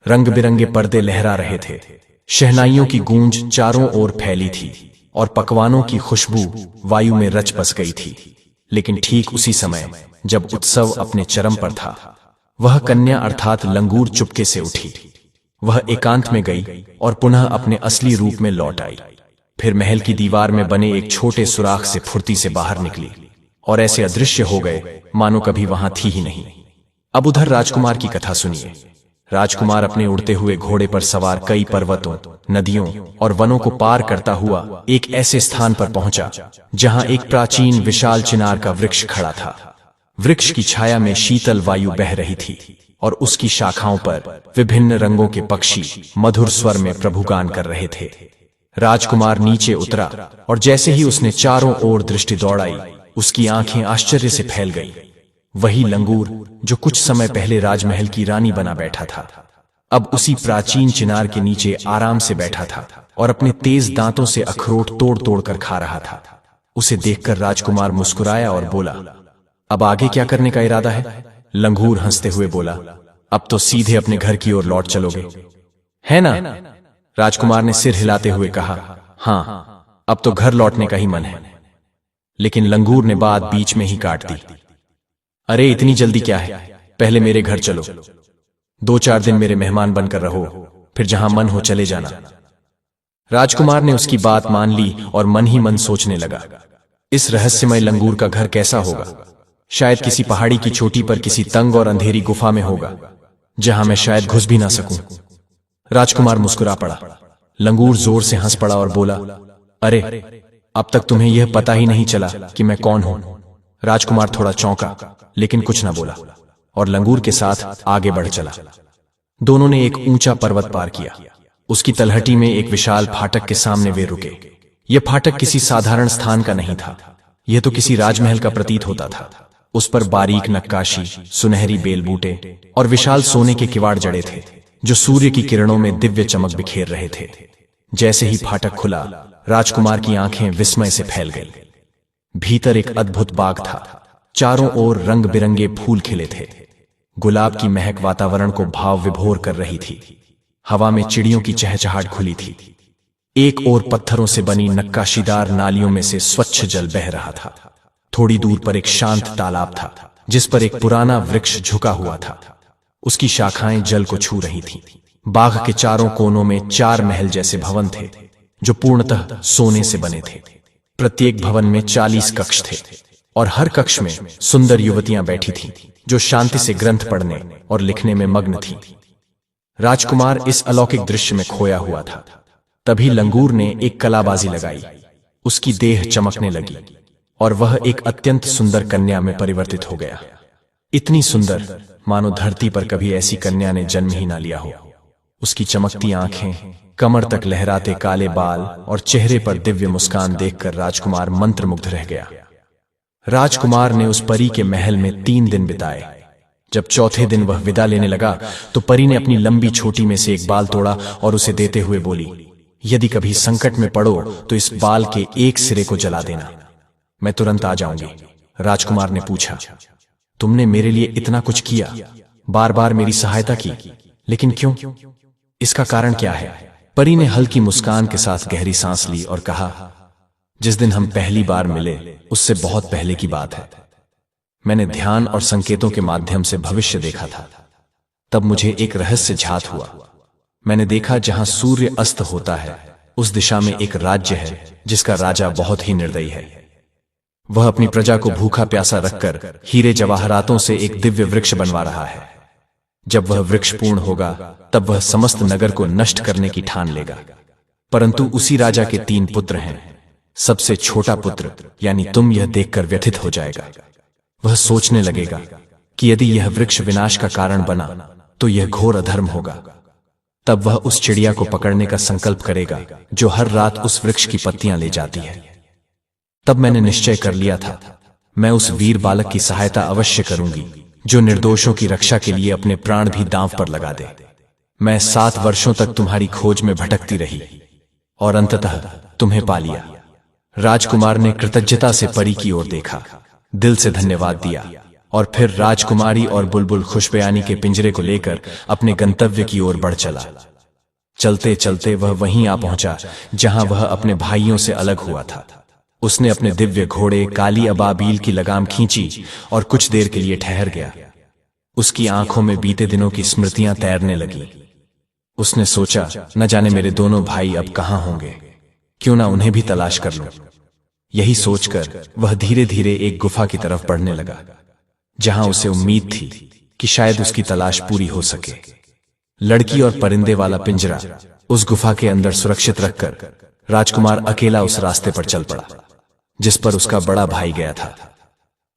रंग बिरंगे पर्दे लहरा रहे थे, शहनाइयों की गूंज चारों ओर फैली थी और पकवानों की खुशबू वायु में रच बस गई थी। लेकिन ठीक उसी समय जब उत्सव अपने चरम पर था, वह कन्या अर्थात लंगूर चुपके से उठी। वह एकांत में गई और पुनः अपने असली रूप में लौट आई। फिर महल की दीवार में बने एक छोटे सुराख से फुर्ती से बाहर निकली और ऐसे अदृश्य हो गए मानो कभी वहां थी ही नहीं। अब उधर राजकुमार की कथा सुनिए। राजकुमार अपने उड़ते हुए घोड़े पर सवार कई पर्वतों, नदियों और वनों को पार करता हुआ एक ऐसे स्थान पर पहुंचा जहां एक प्राचीन विशाल चिनार का वृक्ष खड़ा था। वृक्ष की छाया में शीतल वायु बह रही थी और उसकी शाखाओं पर विभिन्न रंगों के पक्षी मधुर स्वर में प्रभुगान कर रहे थे। राजकुमार नीचे उतरा और जैसे ही उसने चारों ओर दृष्टि दौड़ाई, उसकी आंखें आश्चर्य से फैल गईं। वही लंगूर जो कुछ समय पहले राजमहल की रानी बना बैठा था, अब उसी प्राचीन चिनार के नीचे आराम से बैठा था और अपने तेज दांतों से अखरोट तोड़ तोड़ कर खा रहा था। उसे देखकर राजकुमार मुस्कुराया और बोला, अब आगे क्या करने का इरादा है? लंगूर हंसते हुए बोला, अब तो सीधे अपने घर की ओर लौट चलोगे, है ना? राजकुमार ने सिर हिलाते हुए कहा, हाँ, अब तो घर लौटने का ही मन है। लेकिन लंगूर ने बात बीच में ही काट दी। अरे इतनी जल्दी क्या है, पहले मेरे घर चलो, 2-4 दिन मेरे मेहमान बनकर रहो, फिर जहां मन हो चले जाना। राजकुमार ने उसकी बात मान ली और मन ही मन सोचने लगा, इस रहस्यमय लंगूर का घर कैसा होगा? शायद किसी पहाड़ी की चोटी पर किसी तंग और अंधेरी गुफा में होगा, जहां मैं शायद घुस भी ना सकूं। राजकुमार मुस्कुरा पड़ा। लंगूर जोर से हंस पड़ा और बोला, अरे अब तक तुम्हें यह पता ही नहीं चला कि मैं कौन हूं? राजकुमार थोड़ा चौंका, लेकिन कुछ न बोला और लंगूर के साथ आगे बढ़ चला। दोनों ने एक ऊंचा पर्वत पार किया। उसकी तलहटी में एक विशाल फाटक के सामने वे रुके। यह फाटक किसी साधारण स्थान का नहीं था, यह तो किसी राजमहल का प्रतीत होता था। उस पर बारीक नक्काशी, सुनहरी बेलबूटे और विशाल सोने के किवाड़ जड़े थे, जो सूर्य की किरणों में दिव्य चमक बिखेर रहे थे। जैसे ही फाटक खुला, राजकुमार की आंखें विस्मय से फैल गईं। भीतर एक अद्भुत बाग था। चारों ओर रंग बिरंगे फूल खिले थे। गुलाब की महक वातावरण को भाव विभोर कर रही थी। हवा में चिड़ियों की चहचहाट खुली थी। एक ओर पत्थरों से बनी नक्काशीदार नालियों में से स्वच्छ जल बह रहा था। थोड़ी दूर पर एक शांत तालाब था, जिस पर एक पुराना वृक्ष झुका हुआ था। उसकी शाखाएं जल को छू रही थीं। बाग के चारों कोनों में 4 महल जैसे भवन थे, जो पूर्णतः सोने से बने थे। प्रत्येक भवन में 40 कक्ष थे और हर कक्ष में सुंदर युवतियां बैठी थीं, जो शांति से ग्रंथ पढ़ने और लिखने में मग्न थीं। राजकुमार इस अलौकिक दृश्य में खोया हुआ था। तभी लंगूर ने एक कलाबाजी लगाई। उसकी देह चमकने लगी और वह एक अत्यंत सुंदर कन्या में परिवर्तित हो गया। इतनी सुंदर, मानो धरती पर कभी ऐसी कन्या ने जन्म ही ना लिया हो। उसकी चमकती आंखें, कमर तक लहराते काले बाल और चेहरे पर दिव्य मुस्कान देखकर राजकुमार मंत्रमुग्ध रह गया। राजकुमार ने उस परी के महल में 3 दिन बिताए। जब चौथे दिन वह विदा लेने लगा, तो परी ने अपनी लंबी छोटी में से एक बाल तोड़ा और उसे देते हुए बोली, यदि कभी संकट में पड़ो तो इस बाल के एक सिरे को जला देना, मैं तुरंत आ जाऊंगी। राजकुमार ने पूछा, तुमने मेरे लिए इतना कुछ किया, बार बार मेरी सहायता की, लेकिन क्यों? इसका कारण क्या है? परी ने हल्की मुस्कान के साथ गहरी सांस ली और कहा, जिस दिन हम पहली बार मिले उससे बहुत पहले की बात है। मैंने ध्यान और संकेतों के माध्यम से भविष्य देखा था। तब मुझे एक रहस्य झात हुआ। मैंने देखा जहां सूर्य अस्त होता है, उस दिशा में एक राज्य है जिसका राजा बहुत ही निर्दयी है। वह अपनी प्रजा को भूखा प्यासा रखकर हीरे जवाहरातों से एक दिव्य वृक्ष बनवा रहा है। जब वह वृक्ष पूर्ण होगा, तब वह समस्त नगर को नष्ट करने की ठान लेगा। परंतु उसी राजा के 3 पुत्र हैं। सबसे छोटा पुत्र यानी तुम यह देखकर व्यथित हो जाएगा। वह सोचने लगेगा कि यदि यह वृक्ष विनाश का कारण बना तो यह घोर अधर्म होगा। तब वह उस चिड़िया को पकड़ने का संकल्प करेगा जो हर रात उस वृक्ष की पत्तियां ले जाती है। तब मैंने निश्चय कर लिया था, मैं उस वीर बालक की सहायता अवश्य करूंगी जो निर्दोषों की रक्षा के लिए अपने प्राण भी दांव पर लगा दे। मैं 7 वर्षों तक तुम्हारी खोज में भटकती रही और अंततः तुम्हें पा लिया। राजकुमार ने कृतज्ञता से परी की ओर देखा, दिल से धन्यवाद दिया और फिर राजकुमारी और बुलबुल खुशबयानी के पिंजरे को लेकर अपने गंतव्य की ओर बढ़ चला। चलते चलते वह वहीं आ पहुंचा जहां वह अपने भाइयों से अलग हुआ था। उसने अपने दिव्य घोड़े काली अबाबील की लगाम खींची और कुछ देर के लिए ठहर गया। उसकी आंखों में बीते दिनों की स्मृतियां तैरने लगी। उसने सोचा, न जाने मेरे दोनों भाई अब कहां होंगे, क्यों ना उन्हें भी तलाश कर लूं। यही सोचकर वह धीरे धीरे एक गुफा की तरफ बढ़ने लगा, जहां उसे उम्मीद थी कि शायद उसकी तलाश पूरी हो सके। लड़की और परिंदे वाला पिंजरा उस गुफा के अंदर सुरक्षित रखकर राजकुमार अकेला उस रास्ते पर चल पड़ा जिस पर उसका बड़ा भाई गया था।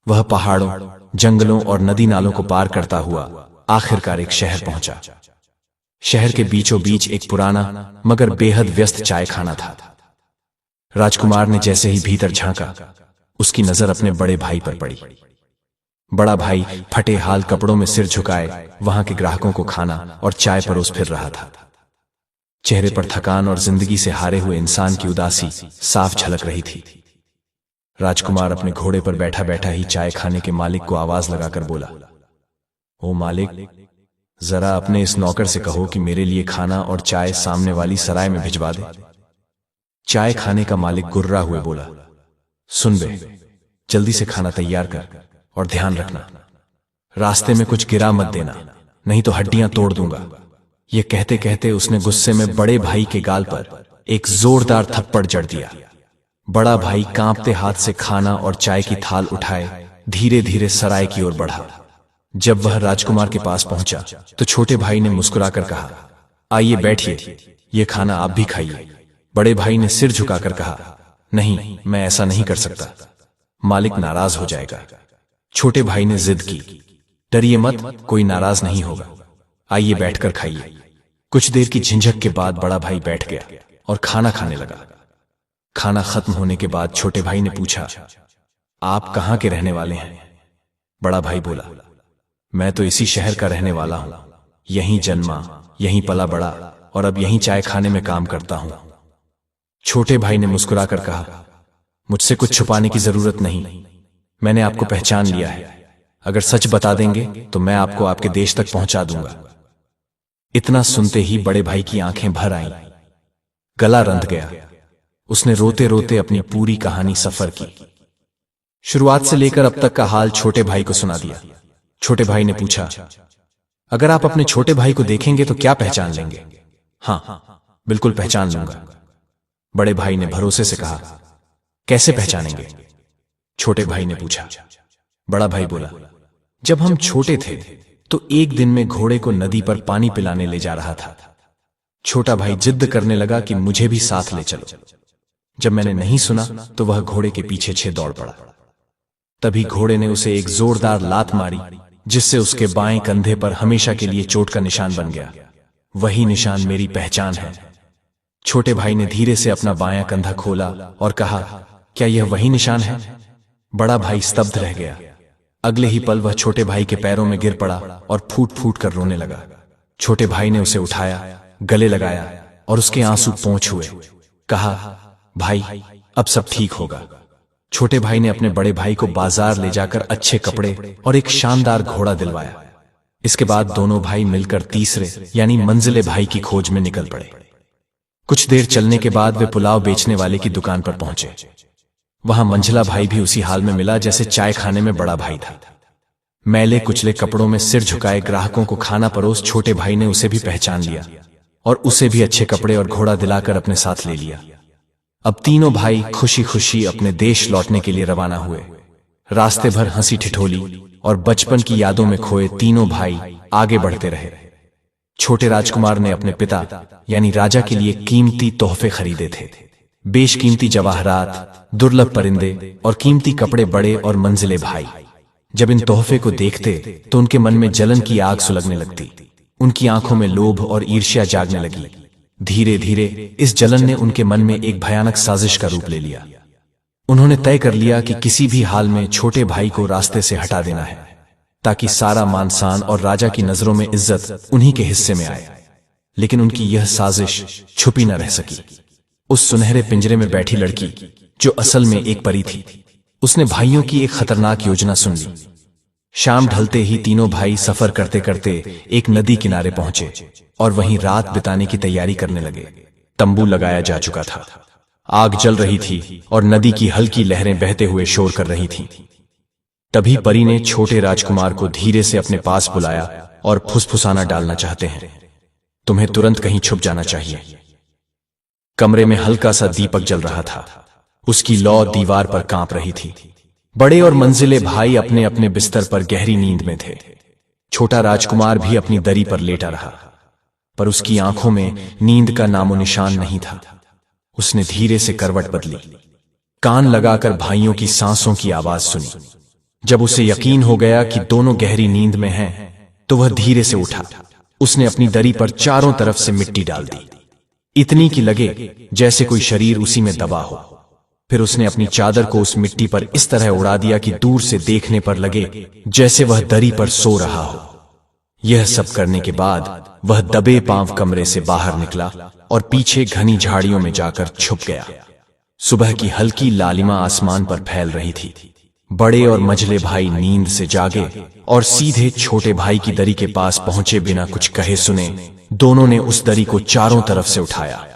वह पहाड़ों, जंगलों और नदी नालों को पार करता हुआ आखिरकार एक शहर पहुंचा। शहर के बीचों बीच एक पुराना मगर बेहद व्यस्त चाय खाना था। राजकुमार ने जैसे ही भीतर झांका, उसकी नजर अपने बड़े भाई पर पड़ी। बड़ा भाई फटे हाल कपड़ों में सिर झुकाए वहां के ग्राहकों को खाना और चाय परोस फिर रहा था। चेहरे पर थकान और जिंदगी से हारे हुए इंसान की उदासी साफ झलक रही थी। राजकुमार अपने घोड़े पर बैठा बैठा ही चाय खाने के मालिक को आवाज लगाकर बोला, ओ मालिक, जरा अपने इस नौकर से कहो कि मेरे लिए खाना और चाय सामने वाली सराय में भिजवा दे। चाय खाने का मालिक गुर्रा हुए बोला, सुन बे, जल्दी से खाना तैयार कर और ध्यान रखना, रास्ते में कुछ गिरा मत देना, नहीं तो हड्डियां तोड़ दूंगा। ये कहते कहते उसने गुस्से में बड़े भाई के गाल पर एक जोरदार थप्पड़ जड़ दिया। बड़ा भाई कांपते हाथ से खाना और चाय की थाल उठाए धीरे धीरे सराय की ओर बढ़ा। जब वह राजकुमार के पास पहुंचा तो छोटे भाई ने मुस्कुराकर कहा, आइए बैठिए, ये खाना आप भी खाइए। बड़े भाई ने सिर झुकाकर कहा, नहीं, मैं ऐसा नहीं कर सकता, मालिक नाराज हो जाएगा। छोटे भाई ने जिद की, डरिए मत, कोई नाराज नहीं होगा, आइए बैठकर खाइए। कुछ देर की झिझक के बाद बड़ा भाई बैठ गया और खाना खाने लगा। खाना खत्म होने के बाद छोटे भाई ने पूछा, आप कहां के रहने वाले हैं? बड़ा भाई बोला, मैं तो इसी शहर का रहने वाला हूं, यहीं जन्मा, यहीं पला बड़ा और अब यहीं चाय खाने में काम करता हूं। छोटे भाई ने मुस्कुराकर कहा, मुझसे कुछ छुपाने की जरूरत नहीं, मैंने आपको पहचान लिया है, अगर सच बता देंगे तो मैं आपको आपके देश तक पहुंचा दूंगा। इतना सुनते ही बड़े भाई की आंखें भर आईं, गला रंध गया। उसने रोते रोते अपनी पूरी कहानी सफर की, शुरुआत से लेकर अब तक का हाल छोटे भाई को सुना दिया। छोटे भाई ने पूछा, अगर आप अपने छोटे भाई को देखेंगे तो क्या पहचान लेंगे? हाँ, बिल्कुल पहचान लूंगा। बड़े भाई ने भरोसे से कहा, कैसे पहचानेंगे? छोटे भाई ने पूछा। बड़ा भाई बोला, जब हम छोटे थे तो एक दिन में घोड़े को नदी पर पानी पिलाने ले जा रहा था। छोटा भाई जिद करने लगा कि मुझे भी साथ ले चलो। जब मैंने नहीं सुना तो वह घोड़े के पीछे दौड़ पड़ा। तभी घोड़े ने उसे एक जोरदार लात मारी, जिससे उसके बाएं कंधे पर हमेशा के लिए चोट का निशान बन गया। वही निशान मेरी पहचान है। छोटे भाई ने धीरे से अपना बायां कंधा खोला और कहा, क्या यह वही निशान है? बड़ा भाई स्तब्ध रह गया। अगले ही पल वह छोटे भाई के पैरों में गिर पड़ा और फूट फूट कर रोने लगा। छोटे भाई ने उसे उठाया, गले लगाया और उसके आंसू पोंछ हुए। कहा, भाई, अब सब ठीक होगा। छोटे भाई ने अपने बड़े भाई को बाजार ले जाकर अच्छे कपड़े और एक शानदार घोड़ा दिलवाया। इसके बाद दोनों भाई मिलकर तीसरे यानी मंजिले भाई की खोज में निकल पड़े। कुछ देर चलने के बाद वे पुलाव बेचने वाले की दुकान पर पहुंचे। वहां मंझला भाई भी उसी हाल में मिला जैसे चाय खाने में बड़ा भाई था। मैले कुचले कपड़ों में सिर झुकाए ग्राहकों को खाना परोस छोटे भाई ने उसे भी पहचान लिया और उसे भी अच्छे कपड़े और घोड़ा दिलाकर अपने साथ ले लिया। अब तीनों भाई खुशी खुशी अपने देश लौटने के लिए रवाना हुए। रास्ते भर हंसी ठिठोली और बचपन की यादों में खोए तीनों भाई आगे बढ़ते रहे। छोटे राजकुमार ने अपने पिता यानी राजा के लिए कीमती तोहफे खरीदे थे। बेशकीमती जवाहरात, दुर्लभ परिंदे और कीमती कपड़े। बड़े और मंजिले भाई जब इन तोहफे को देखते तो उनके मन में जलन की आग सुलगने लगती। उनकी आंखों में लोभ और ईर्ष्या जागने लगी। धीरे धीरे इस जलन ने उनके मन में एक भयानक साजिश का रूप ले लिया। उन्होंने तय कर लिया कि किसी भी हाल में छोटे भाई को रास्ते से हटा देना है, ताकि सारा मान शान और राजा की नजरों में इज्जत उन्हीं के हिस्से में आए। लेकिन उनकी यह साजिश छुपी न रह सकी। उस सुनहरे पिंजरे में बैठी लड़की, जो असल में एक परी थी, उसने भाइयों की एक खतरनाक योजना सुन ली। शाम ढलते ही तीनों भाई सफर करते करते एक नदी किनारे पहुंचे और वहीं रात बिताने की तैयारी करने लगे। तंबू लगाया जा चुका था, आग जल रही थी और नदी की हल्की लहरें बहते हुए शोर कर रही थीं। तभी परी ने छोटे राजकुमार को धीरे से अपने पास बुलाया और फुसफुसाना डालना चाहते हैं, तुम्हें तुरंत कहीं छुप जाना चाहिए। कमरे में हल्का सा दीपक जल रहा था, उसकी लौ दीवार पर कांप रही थी। बड़े और मंजिले भाई अपने अपने बिस्तर पर गहरी नींद में थे। छोटा राजकुमार भी अपनी दरी पर लेटा रहा, पर उसकी आंखों में नींद का नामो निशान नहीं था। उसने धीरे से करवट बदली, कान लगाकर भाइयों की सांसों की आवाज सुनी। जब उसे यकीन हो गया कि दोनों गहरी नींद में हैं, तो वह धीरे से उठा। उसने अपनी दरी पर चारों तरफ से मिट्टी डाल दी, इतनी कि लगे जैसे कोई शरीर उसी में दबा हो। फिर उसने अपनी चादर को उस मिट्टी पर इस तरह उड़ा दिया कि दूर से देखने पर लगे जैसे वह दरी पर सो रहा हो। यह सब करने के बाद वह दबे पांव कमरे से बाहर निकला और पीछे घनी झाड़ियों में जाकर छुप गया। सुबह की हल्की लालिमा आसमान पर फैल रही थी। बड़े और मझले भाई नींद से जागे और सीधे छोटे भाई की दरी के पास पहुंचे बिना कुछ कहे सुने दोनों ने उस दरी को चारों तरफ से उठाया,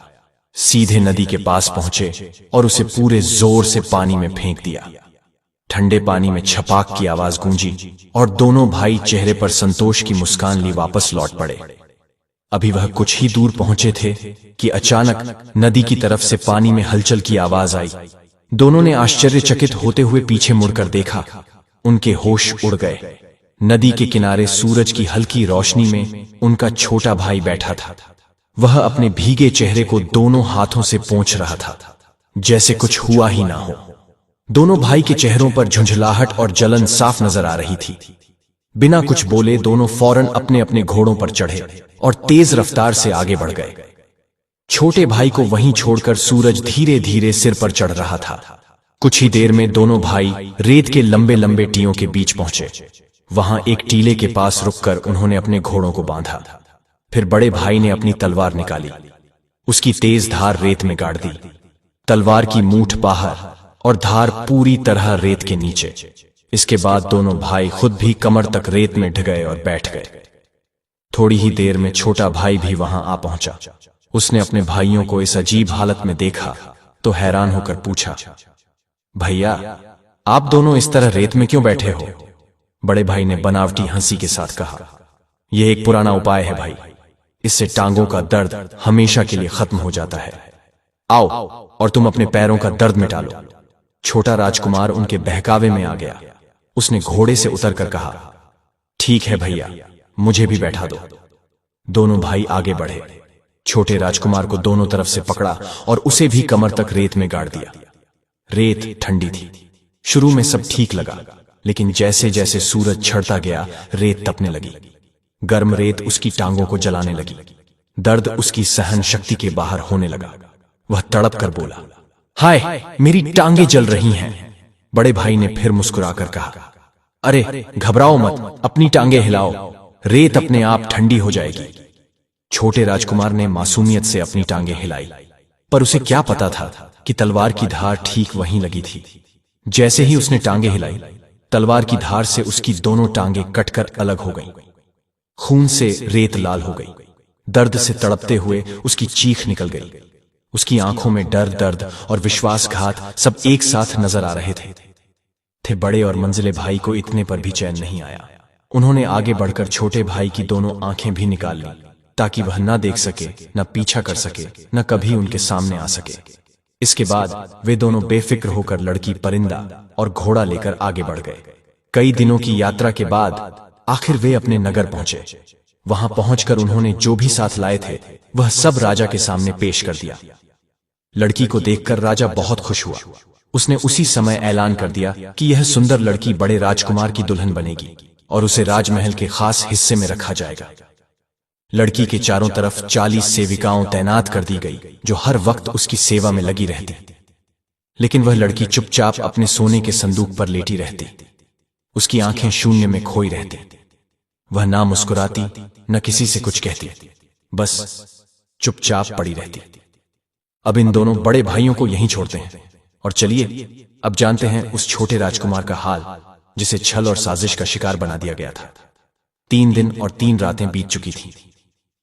सीधे नदी के पास पहुंचे और उसे पूरे जोर से पानी में फेंक दिया। ठंडे पानी में छपाक की आवाज गूंजी और दोनों भाई चेहरे पर संतोष की मुस्कान ली वापस लौट पड़े। अभी वह कुछ ही दूर पहुंचे थे कि अचानक नदी की तरफ से पानी में हलचल की आवाज आई। दोनों ने आश्चर्यचकित होते हुए पीछे मुड़कर देखा। उनके होश उड़ गए। नदी के किनारे सूरज की हल्की रोशनी में उनका छोटा भाई बैठा था। वह अपने भीगे चेहरे को दोनों हाथों से पोंछ रहा था, जैसे कुछ हुआ ही ना हो। दोनों भाई के चेहरों पर झुंझलाहट और जलन साफ नजर आ रही थी। बिना कुछ बोले दोनों फौरन अपने अपने घोड़ों पर चढ़े और तेज रफ्तार से आगे बढ़ गए। छोटे भाई को वहीं छोड़कर सूरज धीरे धीरे सिर पर चढ़ रहा था। कुछ ही देर में दोनों भाई रेत के लंबे लंबे टीलों के बीच पहुंचे। वहां एक टीले के पास रुककर उन्होंने अपने घोड़ों को बांधा। फिर बड़े भाई ने अपनी तलवार निकाली, उसकी तेज धार रेत में गाड़ दी। तलवार की मूठ बाहर और धार पूरी तरह रेत के नीचे। इसके बाद दोनों भाई खुद भी कमर तक रेत में ढह गए और बैठ गए। थोड़ी ही देर में छोटा भाई भी वहां आ पहुंचा। उसने अपने भाइयों को इस अजीब हालत में देखा तो हैरान होकर पूछा, भैया आप दोनों इस तरह रेत में क्यों बैठे हो? बड़े भाई ने बनावटी हंसी के साथ कहा, यह एक पुराना उपाय है भाई, इससे टांगों का दर्द हमेशा के लिए खत्म हो जाता है। आओ और तुम अपने पैरों का दर्द मिटा लो। छोटा राजकुमार उनके बहकावे में आ गया। उसने घोड़े से उतरकर कहा, ठीक है भैया, मुझे भी बैठा दो। दोनों भाई आगे बढ़े। छोटे राजकुमार को दोनों तरफ से पकड़ा और उसे भी कमर तक रेत में गाड़ दिया। रेत ठंडी थी। शुरू में सब ठीक लगा, लेकिन जैसे जैसे सूरज छड़ता गया रेत तपने लगी। गर्म रेत उसकी टांगों को जलाने लगी। दर्द उसकी सहन शक्ति के बाहर होने लगा। वह तड़प कर बोला, हाय मेरी टांगें जल रही हैं। बड़े भाई ने फिर मुस्कुराकर कहा, अरे घबराओ मत, अपनी टांगें हिलाओ, रेत अपने आप ठंडी हो जाएगी। छोटे राजकुमार ने मासूमियत से अपनी टांगें हिलाई, पर उसे क्या पता था कि तलवार की धार ठीक वहीं लगी थी। जैसे ही उसने टांगें हिलाई, तलवार की धार से उसकी दोनों टांगें कटकर अलग हो गईं। खून से रेत लाल हो गई। दर्द से तड़पते हुए उसकी चीख निकल गई। उसकी आंखों में डर, दर्द और विश्वासघात सब एक साथ नजर आ रहे थे। बड़े और मंझले भाई को इतने पर भी चैन नहीं आया। उन्होंने आगे बढ़कर छोटे भाई की दोनों आंखें भी निकाल ली, ताकि वह न देख सके, न पीछा कर सके, न कभी उनके सामने आ सके। इसके बाद वे दोनों बेफिक्र होकर लड़की, परिंदा और घोड़ा लेकर आगे बढ़ गए। कई दिनों की यात्रा के बाद आखिर वे अपने नगर पहुंचे। वहां पहुंचकर उन्होंने जो भी साथ लाए थे वह सब राजा के सामने पेश कर दिया। लड़की को देखकर राजा बहुत खुश हुआ। उसने उसी समय ऐलान कर दिया कि यह सुंदर लड़की बड़े राजकुमार की दुल्हन बनेगी और उसे राजमहल के खास हिस्से में रखा जाएगा। लड़की के चारों तरफ 40 सेविकाओं तैनात कर दी गई, जो हर वक्त उसकी सेवा में लगी रहती। लेकिन वह लड़की चुपचाप अपने सोने के संदूक पर लेटी रहती। उसकी आंखें शून्य में खोई रहती। वह ना मुस्कुराती, न किसी से कुछ कहती, बस चुपचाप पड़ी रहती। अब इन दोनों बड़े भाइयों को यहीं छोड़ते हैं और चलिए अब जानते हैं उस छोटे राजकुमार का हाल, जिसे छल और साजिश का शिकार बना दिया गया था। 3 दिन और 3 रातें बीत चुकी थीं।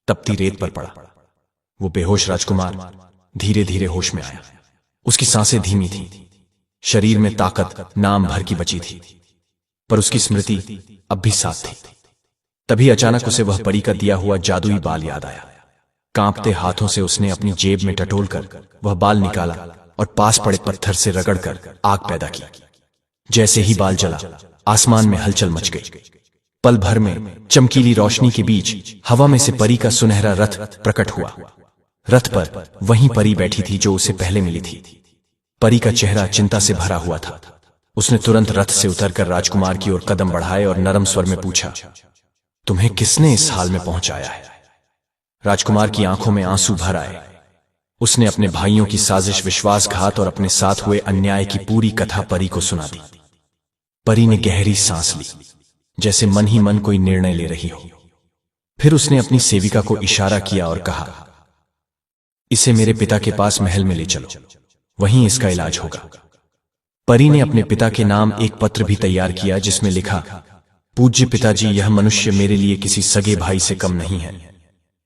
तपती रेत पर पड़ा वो बेहोश राजकुमार धीरे धीरे होश में आया। उसकी सांसें धीमी थीं, शरीर में ताकत नाम भर की बची थी, पर उसकी स्मृति अब भी साथ थी। तभी अचानक उसे वह परी का दिया हुआ जादुई बाल याद आया। कांपते हाथों से उसने अपनी जेब में टटोलकर वह बाल निकाला और पास पड़े पत्थर से रगड़कर आग पैदा की। जैसे ही बाल जला, आसमान में हलचल मच गई। पल भर में चमकीली रोशनी के बीच हवा में से परी का सुनहरा रथ प्रकट हुआ। रथ पर वही परी बैठी थी जो उसे पहले मिली थी। परी का चेहरा चिंता से भरा हुआ था। उसने तुरंत रथ से उतरकर राजकुमार की ओर कदम बढ़ाए और नरम स्वर में पूछा, तुम्हें किसने इस हाल में पहुंचाया है? राजकुमार की आंखों में आंसू भर आए। उसने अपने भाइयों की साजिश, विश्वासघात और अपने साथ हुए अन्याय की पूरी कथा परी को सुना दी। परी ने गहरी सांस ली, जैसे मन ही मन कोई निर्णय ले रही हो। फिर उसने अपनी सेविका को इशारा किया और कहा, इसे मेरे पिता के पास महल में ले चलो, वहीं इसका इलाज होगा। परी ने अपने पिता के नाम एक पत्र भी तैयार किया, जिसमें लिखा, पूज्य पिताजी, यह मनुष्य मेरे लिए किसी सगे भाई से कम नहीं है।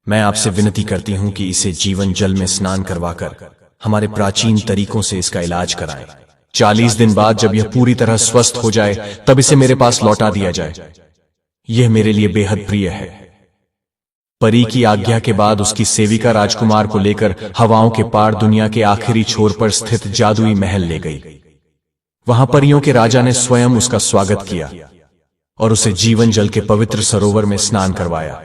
मैं आपसे विनती करती हूं कि इसे जीवन जल में स्नान करवाकर हमारे प्राचीन तरीकों से इसका इलाज कराएं। 40 दिन बाद जब यह पूरी तरह स्वस्थ हो जाए, तब इसे मेरे पास लौटा दिया जाए। यह मेरे लिए बेहद प्रिय है। परी की आज्ञा के बाद उसकी सेविका राजकुमार को लेकर हवाओं के पार दुनिया के आखिरी छोर पर स्थित जादुई महल ले गई। वहां परियों के राजा ने स्वयं उसका स्वागत किया और उसे जीवन जल के पवित्र सरोवर में स्नान करवाया।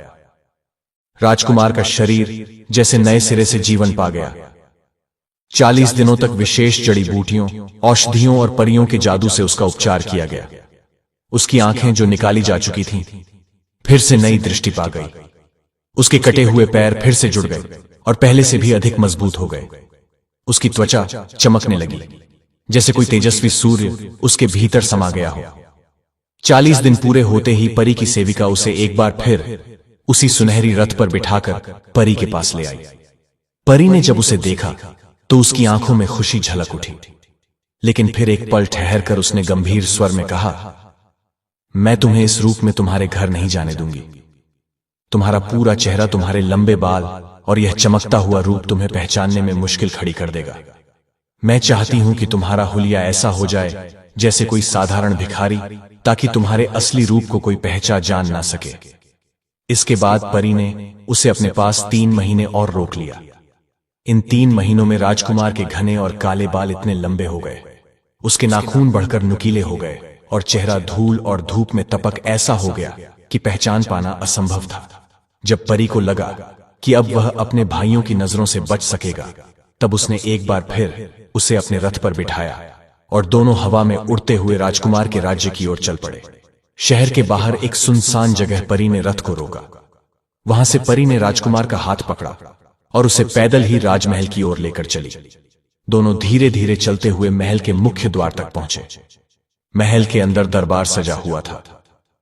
राजकुमार का शरीर जैसे नए सिरे से जीवन पा गया। 40 दिनों तक विशेष जड़ी बूटियों, औषधियों और परियों के जादू से उसका उपचार किया गया। उसकी आंखें जो निकाली जा चुकी थीं, फिर से नई दृष्टि पा गई। उसके कटे हुए पैर फिर से जुड़ गए और पहले से भी अधिक मजबूत हो गए। उसकी त्वचा चमकने लगी, जैसे कोई तेजस्वी सूर्य उसके भीतर समा गया हो। 40 दिन पूरे होते ही परी की सेविका उसे एक बार फिर उसी सुनहरी रथ पर बिठाकर परी के पास ले आई। परी ने जब उसे देखा तो उसकी आंखों में खुशी झलक उठी, लेकिन फिर एक पल ठहरकर उसने गंभीर स्वर में कहा, मैं तुम्हें इस रूप में तुम्हारे घर नहीं जाने दूंगी। तुम्हारा पूरा चेहरा, तुम्हारे लंबे बाल और यह चमकता हुआ रूप तुम्हें पहचानने में मुश्किल खड़ी कर देगा। मैं चाहती हूं कि तुम्हारा हुलिया ऐसा हो जाए जैसे कोई साधारण भिखारी, ताकि तुम्हारे असली रूप को कोई जान ना सके। इसके बाद परी ने उसे अपने पास 3 महीने और रोक लिया। इन 3 महीनों में राजकुमार के घने और काले बाल इतने लंबे हो गए, उसके नाखून बढ़कर नुकीले हो गए और चेहरा धूल और धूप में तपक ऐसा हो गया कि पहचान पाना असंभव था। जब परी को लगा कि अब वह अपने भाइयों की नजरों से बच सकेगा, तब उसने एक बार फिर उसे अपने रथ पर बिठाया और दोनों हवा में उड़ते हुए राजकुमार के राज्य की ओर चल पड़े। शहर के बाहर एक सुनसान जगह परी ने रथ को रोका। वहां से परी ने राजकुमार का हाथ पकड़ा और उसे पैदल ही राजमहल की ओर लेकर चली। दोनों धीरे धीरे चलते हुए महल के मुख्य द्वार तक पहुंचे। महल के अंदर दरबार सजा हुआ था।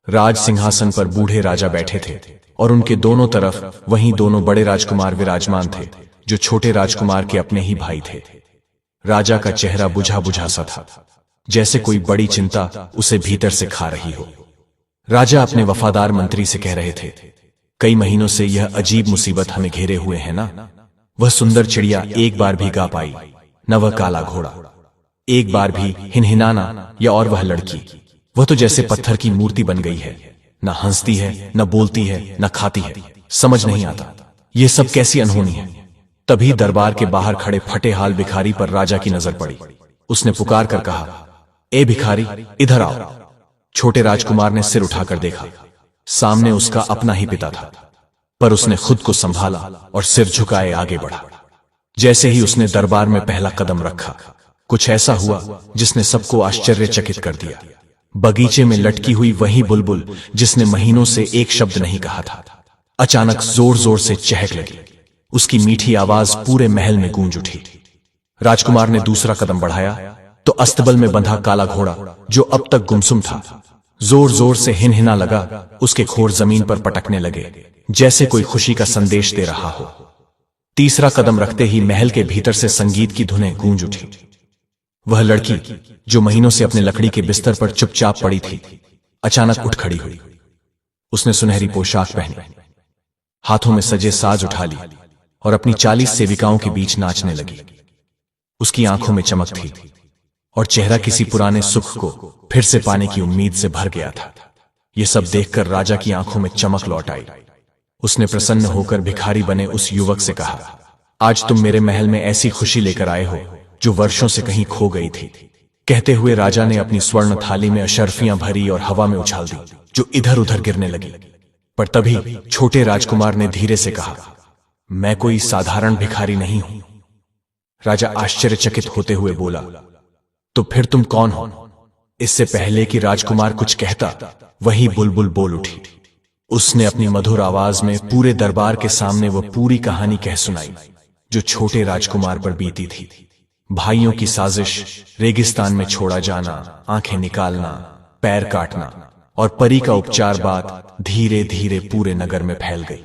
राज सिंहासन पर बूढ़े राजा बैठे थे और उनके दोनों तरफ वहीं दोनों बड़े राजकुमार विराजमान थे, जो छोटे राजकुमार के अपने ही भाई थे। राजा का चेहरा बुझा बुझा सा था, जैसे कोई बड़ी चिंता उसे भीतर से खा रही हो। राजा अपने वफादार मंत्री से कह रहे थे, कई महीनों से यह अजीब मुसीबत हमें घेरे हुए है ना। वह सुंदर चिड़िया एक बार भी गा पाई, न वह काला घोड़ा एक बार भी हिनहिनाना, या और वह लड़की, वह तो जैसे पत्थर की मूर्ति बन गई है। न हंसती है, न बोलती है, न खाती है। समझ नहीं आता ये सब कैसी अनहोनी है। तभी दरबार के बाहर खड़े फटे हाल भिखारी पर राजा की नजर पड़ी। उसने पुकार कर कहा, ए भिखारी, इधर आओ। छोटे राजकुमार ने सिर उठाकर देखा। सामने उसका अपना ही पिता था, पर उसने खुद को संभाला और सिर झुकाए आगे बढ़ा। जैसे ही उसने दरबार में पहला कदम रखा, कुछ ऐसा हुआ जिसने सबको आश्चर्यचकित कर दिया। बगीचे में लटकी हुई वही बुलबुल, जिसने महीनों से एक शब्द नहीं कहा था, अचानक जोर जोर से चहक लगी। उसकी मीठी आवाज पूरे महल में गूंज उठी। राजकुमार ने दूसरा कदम बढ़ाया तो अस्तबल में बंधा काला घोड़ा, जो अब तक गुमसुम था, जोर जोर से हिनहिना लगा। उसके खोर जमीन पर पटकने लगे, जैसे कोई खुशी का संदेश दे रहा हो। तीसरा कदम रखते ही महल के भीतर से संगीत की धुनें गूंज उठी। वह लड़की, जो महीनों से अपने लकड़ी के बिस्तर पर चुपचाप पड़ी थी, अचानक उठ खड़ी हुई। उसने सुनहरी पोशाक पहनी, हाथों में सजे साज उठा ली और अपनी 40 सेविकाओं के बीच नाचने लगी। उसकी आंखों में चमक थी और चेहरा किसी पुराने सुख को फिर से पाने की उम्मीद से भर गया था। यह सब देखकर राजा की आंखों में चमक लौट आई। उसने प्रसन्न होकर भिखारी बने उस युवक से कहा, आज तुम मेरे महल में ऐसी खुशी लेकर आए हो जो वर्षों से कहीं खो गई थी। कहते हुए राजा ने अपनी स्वर्ण थाली में अशर्फियां भरी और हवा में उछाल दी, जो इधर उधर गिरने लगी। पर तभी छोटे राजकुमार ने धीरे से कहा, मैं कोई साधारण भिखारी नहीं हूं। राजा आश्चर्यचकित होते हुए बोला, तो फिर तुम कौन हो? इससे पहले कि राजकुमार कुछ कहता, वही बुलबुल बोल उठी। उसने अपनी मधुर आवाज में पूरे दरबार के सामने वह पूरी कहानी कह सुनाई, जो छोटे राजकुमार पर बीती थी। भाइयों की साजिश, रेगिस्तान में छोड़ा जाना, आंखें निकालना, पैर काटना और परी का उपचार बात धीरे धीरे पूरे नगर में फैल गई।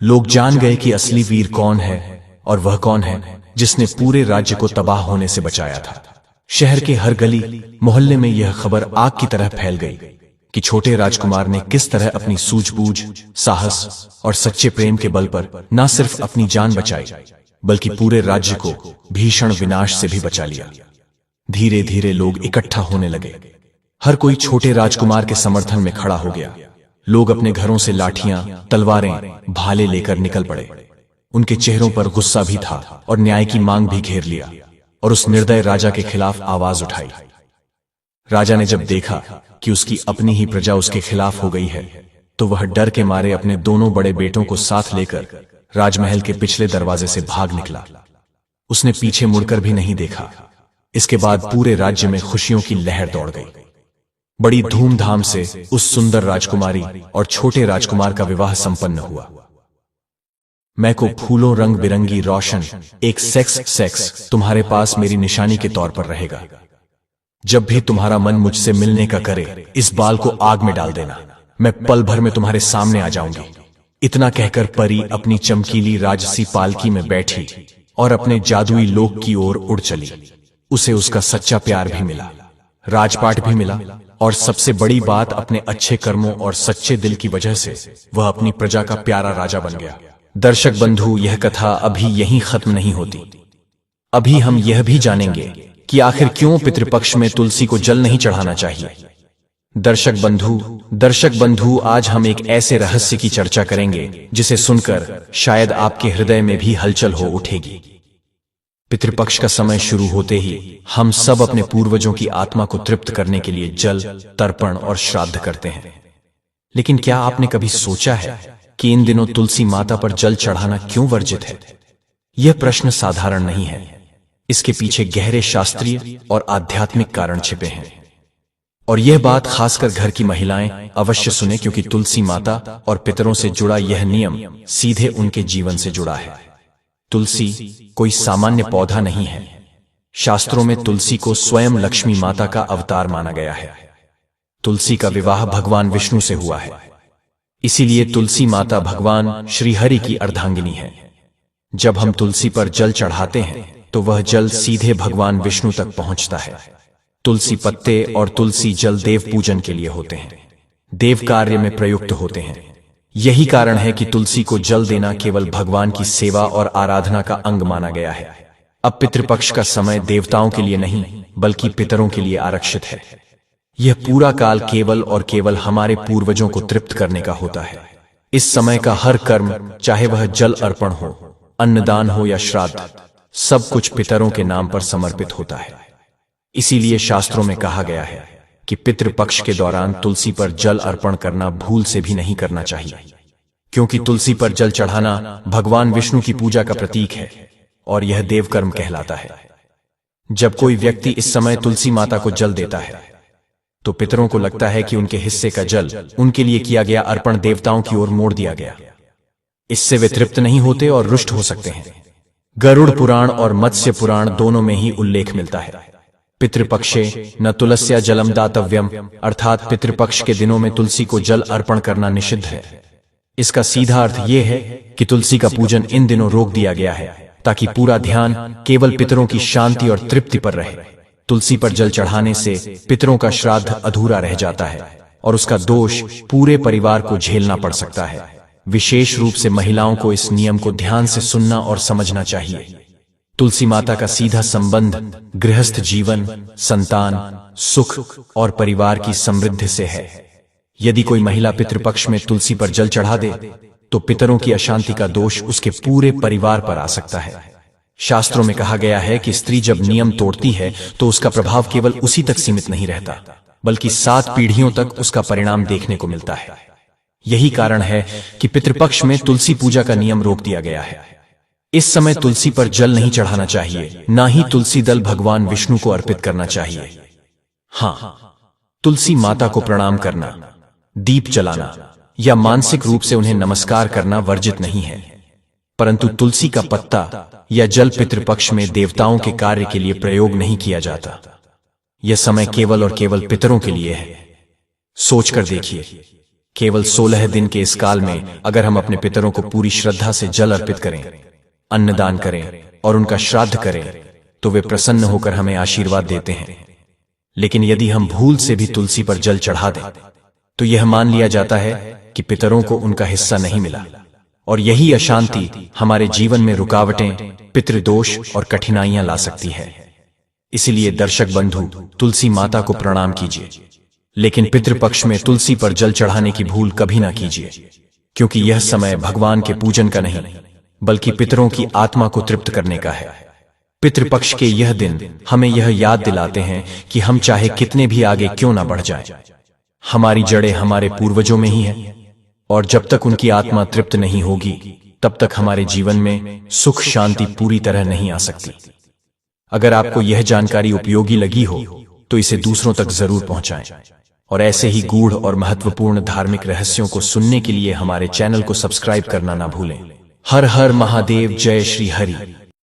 लोग जान गए कि असली वीर कौन है और वह कौन है जिसने पूरे राज्य को तबाह होने से बचाया था। शहर के हर गली मोहल्ले में यह खबर आग की तरह फैल गई कि छोटे राजकुमार ने किस तरह अपनी सूझबूझ, साहस और सच्चे प्रेम के बल पर न सिर्फ अपनी जान बचाई बल्कि पूरे राज्य को भीषण विनाश से भी बचा लिया। धीरे धीरे लोग इकट्ठा होने लगे। हर कोई छोटे राजकुमार के समर्थन में खड़ा हो गया। लोग अपने घरों से लाठियां, तलवारें, भाले लेकर निकल पड़े। उनके चेहरों पर गुस्सा भी था और न्याय की मांग भी घेर लिया और उस निर्दय राजा के खिलाफ आवाज उठाई। राजा ने जब देखा कि उसकी अपनी ही प्रजा उसके खिलाफ हो गई है, तो वह डर के मारे अपने दोनों बड़े बेटों को साथ लेकर राजमहल के पिछले दरवाजे से भाग निकला। उसने पीछे मुड़कर भी नहीं देखा। इसके बाद पूरे राज्य में खुशियों की लहर दौड़ गई। बड़ी धूमधाम से उस सुंदर राजकुमारी और छोटे राजकुमार का विवाह संपन्न हुआ। मैं को फूलों रंग बिरंगी रोशन एक सेक्स तुम्हारे पास मेरी निशानी के तौर पर रहेगा। जब भी तुम्हारा मन मुझसे मिलने का करे, इस बाल को आग में डाल देना। मैं पल भर में तुम्हारे सामने आ जाऊंगी। इतना कहकर परी अपनी चमकीली राजसी पालकी में बैठी और अपने जादुई लोक की ओर उड़ चली। उसे उसका सच्चा प्यार भी मिला, राजपाट भी मिला और सबसे बड़ी बात, अपने अच्छे कर्मों और सच्चे दिल की वजह से वह अपनी प्रजा का प्यारा राजा बन गया। दर्शक बंधु, यह कथा अभी यहीं खत्म नहीं होती। अभी हम यह भी जानेंगे कि आखिर क्यों पितृपक्ष में तुलसी को जल नहीं चढ़ाना चाहिए। दर्शक बंधु, आज हम एक ऐसे रहस्य की चर्चा करेंगे जिसे सुनकर शायद आपके हृदय में भी हलचल हो उठेगी। पितृपक्ष का समय शुरू होते ही हम सब अपने पूर्वजों की आत्मा को तृप्त करने के लिए जल, तर्पण और श्राद्ध करते हैं। लेकिन क्या आपने कभी सोचा है कि इन दिनों तुलसी माता पर जल चढ़ाना क्यों वर्जित है? यह प्रश्न साधारण नहीं है। इसके पीछे गहरे शास्त्रीय और आध्यात्मिक कारण छिपे हैं। और यह बात खासकर घर की महिलाएं अवश्य सुने, क्योंकि तुलसी माता और पितरों से जुड़ा यह नियम सीधे उनके जीवन से जुड़ा है। तुलसी कोई सामान्य पौधा नहीं है। शास्त्रों में तुलसी को स्वयं लक्ष्मी माता का अवतार माना गया है। तुलसी का विवाह भगवान विष्णु से हुआ है, इसीलिए तुलसी माता भगवान श्रीहरि की अर्धांगिनी है। जब हम तुलसी पर जल चढ़ाते हैं तो वह जल सीधे भगवान विष्णु तक पहुंचता है। तुलसी पत्ते और तुलसी जल देव पूजन के लिए होते हैं, देव कार्य में प्रयुक्त होते हैं। यही कारण है कि तुलसी को जल देना केवल भगवान की सेवा और आराधना का अंग माना गया है। अब पितृपक्ष का समय देवताओं के लिए नहीं बल्कि पितरों के लिए आरक्षित है। यह पूरा काल केवल और केवल हमारे पूर्वजों को तृप्त करने का होता है। इस समय का हर कर्म, चाहे वह जल अर्पण हो, अन्नदान हो या श्राद्ध, सब कुछ पितरों के नाम पर समर्पित होता है। इसीलिए शास्त्रों में कहा गया है कि पितृपक्ष के दौरान तुलसी पर जल अर्पण करना भूल से भी नहीं करना चाहिए, क्योंकि तुलसी पर जल चढ़ाना भगवान विष्णु की पूजा का प्रतीक है और यह देवकर्म कहलाता है। जब कोई व्यक्ति इस समय तुलसी माता को जल देता है तो पितरों को लगता है कि उनके हिस्से का जल, उनके लिए किया गया अर्पण देवताओं की ओर मोड़ दिया गया। इससे वे तृप्त नहीं होते और रुष्ट हो सकते हैं। गरुड़ पुराण और मत्स्य पुराण दोनों में ही उल्लेख मिलता है, पितृपक्षे न तुलस्या जलम दातव्यम, अर्थात पितृपक्ष के दिनों में तुलसी को जल अर्पण करना निषिद्ध है। इसका सीधा अर्थ यह है कि तुलसी का पूजन इन दिनों रोक दिया गया है ताकि पूरा ध्यान केवल पितरों की शांति और तृप्ति पर रहे। तुलसी पर जल चढ़ाने से पितरों का श्राद्ध अधूरा रह जाता है और उसका दोष पूरे परिवार को झेलना पड़ सकता है। विशेष रूप से महिलाओं को इस नियम को ध्यान से सुनना और समझना चाहिए। तुलसी माता का सीधा संबंध गृहस्थ जीवन, संतान, सुख और परिवार की समृद्धि से है। यदि कोई महिला पितृपक्ष में तुलसी पर जल चढ़ा दे तो पितरों की अशांति का दोष उसके पूरे परिवार पर आ सकता है। शास्त्रों में कहा गया है कि स्त्री जब नियम तोड़ती है तो उसका प्रभाव केवल उसी तक सीमित नहीं रहता, बल्कि 7 पीढ़ियों तक उसका परिणाम देखने को मिलता है। यही कारण है कि पितृपक्ष में तुलसी पूजा का नियम रोक दिया गया है। इस समय तुलसी पर जल नहीं चढ़ाना चाहिए, ना ही तुलसी दल भगवान विष्णु को अर्पित करना चाहिए। हाँ, तुलसी माता को प्रणाम करना, दीप जलाना या मानसिक रूप से उन्हें नमस्कार करना वर्जित नहीं है। परंतु तुलसी का पत्ता या जल पितृपक्ष में देवताओं के कार्य के लिए प्रयोग नहीं किया जाता। यह समय केवल और केवल पितरों के लिए है। सोचकर देखिए, केवल 16 दिन के इस काल में अगर हम अपने पितरों को पूरी श्रद्धा से जल अर्पित करें, अन्नदान करें और उनका श्राद्ध करें, तो वे प्रसन्न होकर हमें आशीर्वाद देते हैं। लेकिन यदि हम भूल से भी तुलसी पर जल चढ़ा दें, तो यह मान लिया जाता है कि पितरों को उनका हिस्सा नहीं मिला, और यही अशांति हमारे जीवन में रुकावटें, पितृदोष और कठिनाइयां ला सकती है। इसलिए दर्शक बंधु, तुलसी माता को प्रणाम कीजिए, लेकिन पितृपक्ष में तुलसी पर जल चढ़ाने की भूल कभी ना कीजिए, क्योंकि यह समय भगवान के पूजन का नहीं, बल्कि पितरों की आत्मा को तृप्त करने का है। पितृपक्ष के यह दिन हमें यह याद दिलाते हैं कि हम चाहे कितने भी आगे क्यों ना बढ़ जाएं, हमारी जड़ें हमारे पूर्वजों में ही हैं, और जब तक उनकी आत्मा तृप्त नहीं होगी, तब तक हमारे जीवन में सुख शांति पूरी तरह नहीं आ सकती। अगर आपको यह जानकारी उपयोगी लगी हो, तो इसे दूसरों तक जरूर पहुंचाएं, और ऐसे ही गूढ़ और महत्वपूर्ण धार्मिक रहस्यों को सुनने के लिए हमारे चैनल को सब्सक्राइब करना ना भूलें। हर हर महादेव, जय श्री हरि।